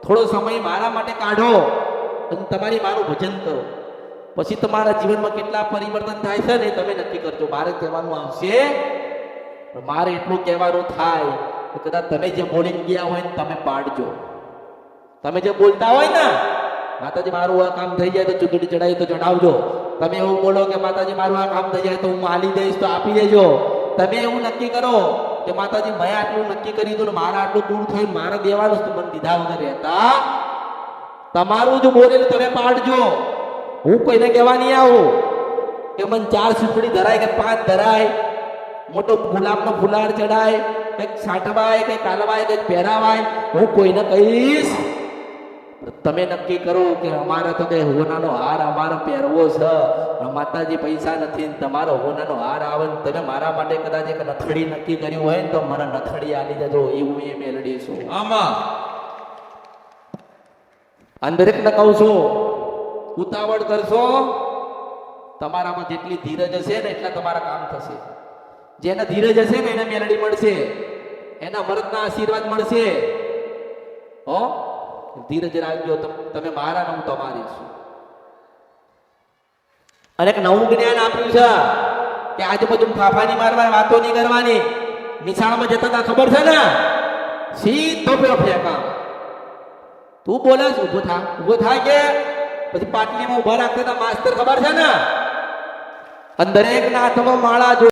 થોડો સમય મારા માટે કાઢો અને તમારી માનું ભજન કરો. પછી તમારા જીવનમાં કેટલા પરિવર્તન થાય છે ને તમે નક્કી કરજો. મારે કહેવાનું આવશે, પણ મારે એટલું કહેવાનું થાય કે કદાચ તમે જે બોલીને ગયા હોય ને તમે પાડજો. તમે જે બોલતા હોય ને, માતાજી મારું આ કામ થઈ જાય તો ચૂંટણી ચડાવી તો ચડાવજો. તમે એવું બોલો કે માતાજી મારું આ કામ થઈ જાય તો હું આલી દઈશ તો આપી દેજો. તમે એવું નક્કી કરો કે માતાજી મેં આટલું નક્કી કરી દીધું ને મારા આટલું દૂર થયું મારે દેવાનું છે, મને દીધા વગર રહેતા તમારું જ બોલેલું તમે પાડજો. હું કોઈને કહેવા નહીં આવું કે મને 4 સુખડી ધરાય કે 5 ધરાય, મોટો ગુલાબનો ફુલાર ચડાય, કંઈક છાંટવાય, કંઈક કાલવાય, કંઈક પહેરાવાય. હું કોઈને કહીશ તમે નક્કી કરો કે અમારે તો કઈ હોનાનો હાર અમારે પહેરવો છે, માતાજી પૈસા નથી ને તમારો હોનાનો હાર આવે ને તમે મારા માટે કદાચ એક નથડી નક્કી કર્યું હોય ને તો મને નથડી આલી દેજો, એવું એ મેલડી છું. આમાં દરેકને કહું છું ઉતાવળ કરશો તમારામાં જેટલી ધીરજ હશે ને એટલા તમારા કામ થશે. જેને ધીરજ હશે ને એને મેલડી મળશે, એના મરદના આશીર્વાદ મળશે. હો ધીરજ રાખજો, તમે મારા ને હું તમારી છું. અને એક નવું જ્ઞાન આપ્યું છે કે આજુબાજુ ફાફાની મારવાની વાતો નહીં કરવાની. નિશાળમાં જતા તા ખબર છે ને, સીધો પેલો ફેંકા. તું બોલે ઉભો થાય કે પછી પાટલીમાં ઉભા રાખતા માસ્તર ખબર છે ને, અને દરેક ના હાથમાં માળા જો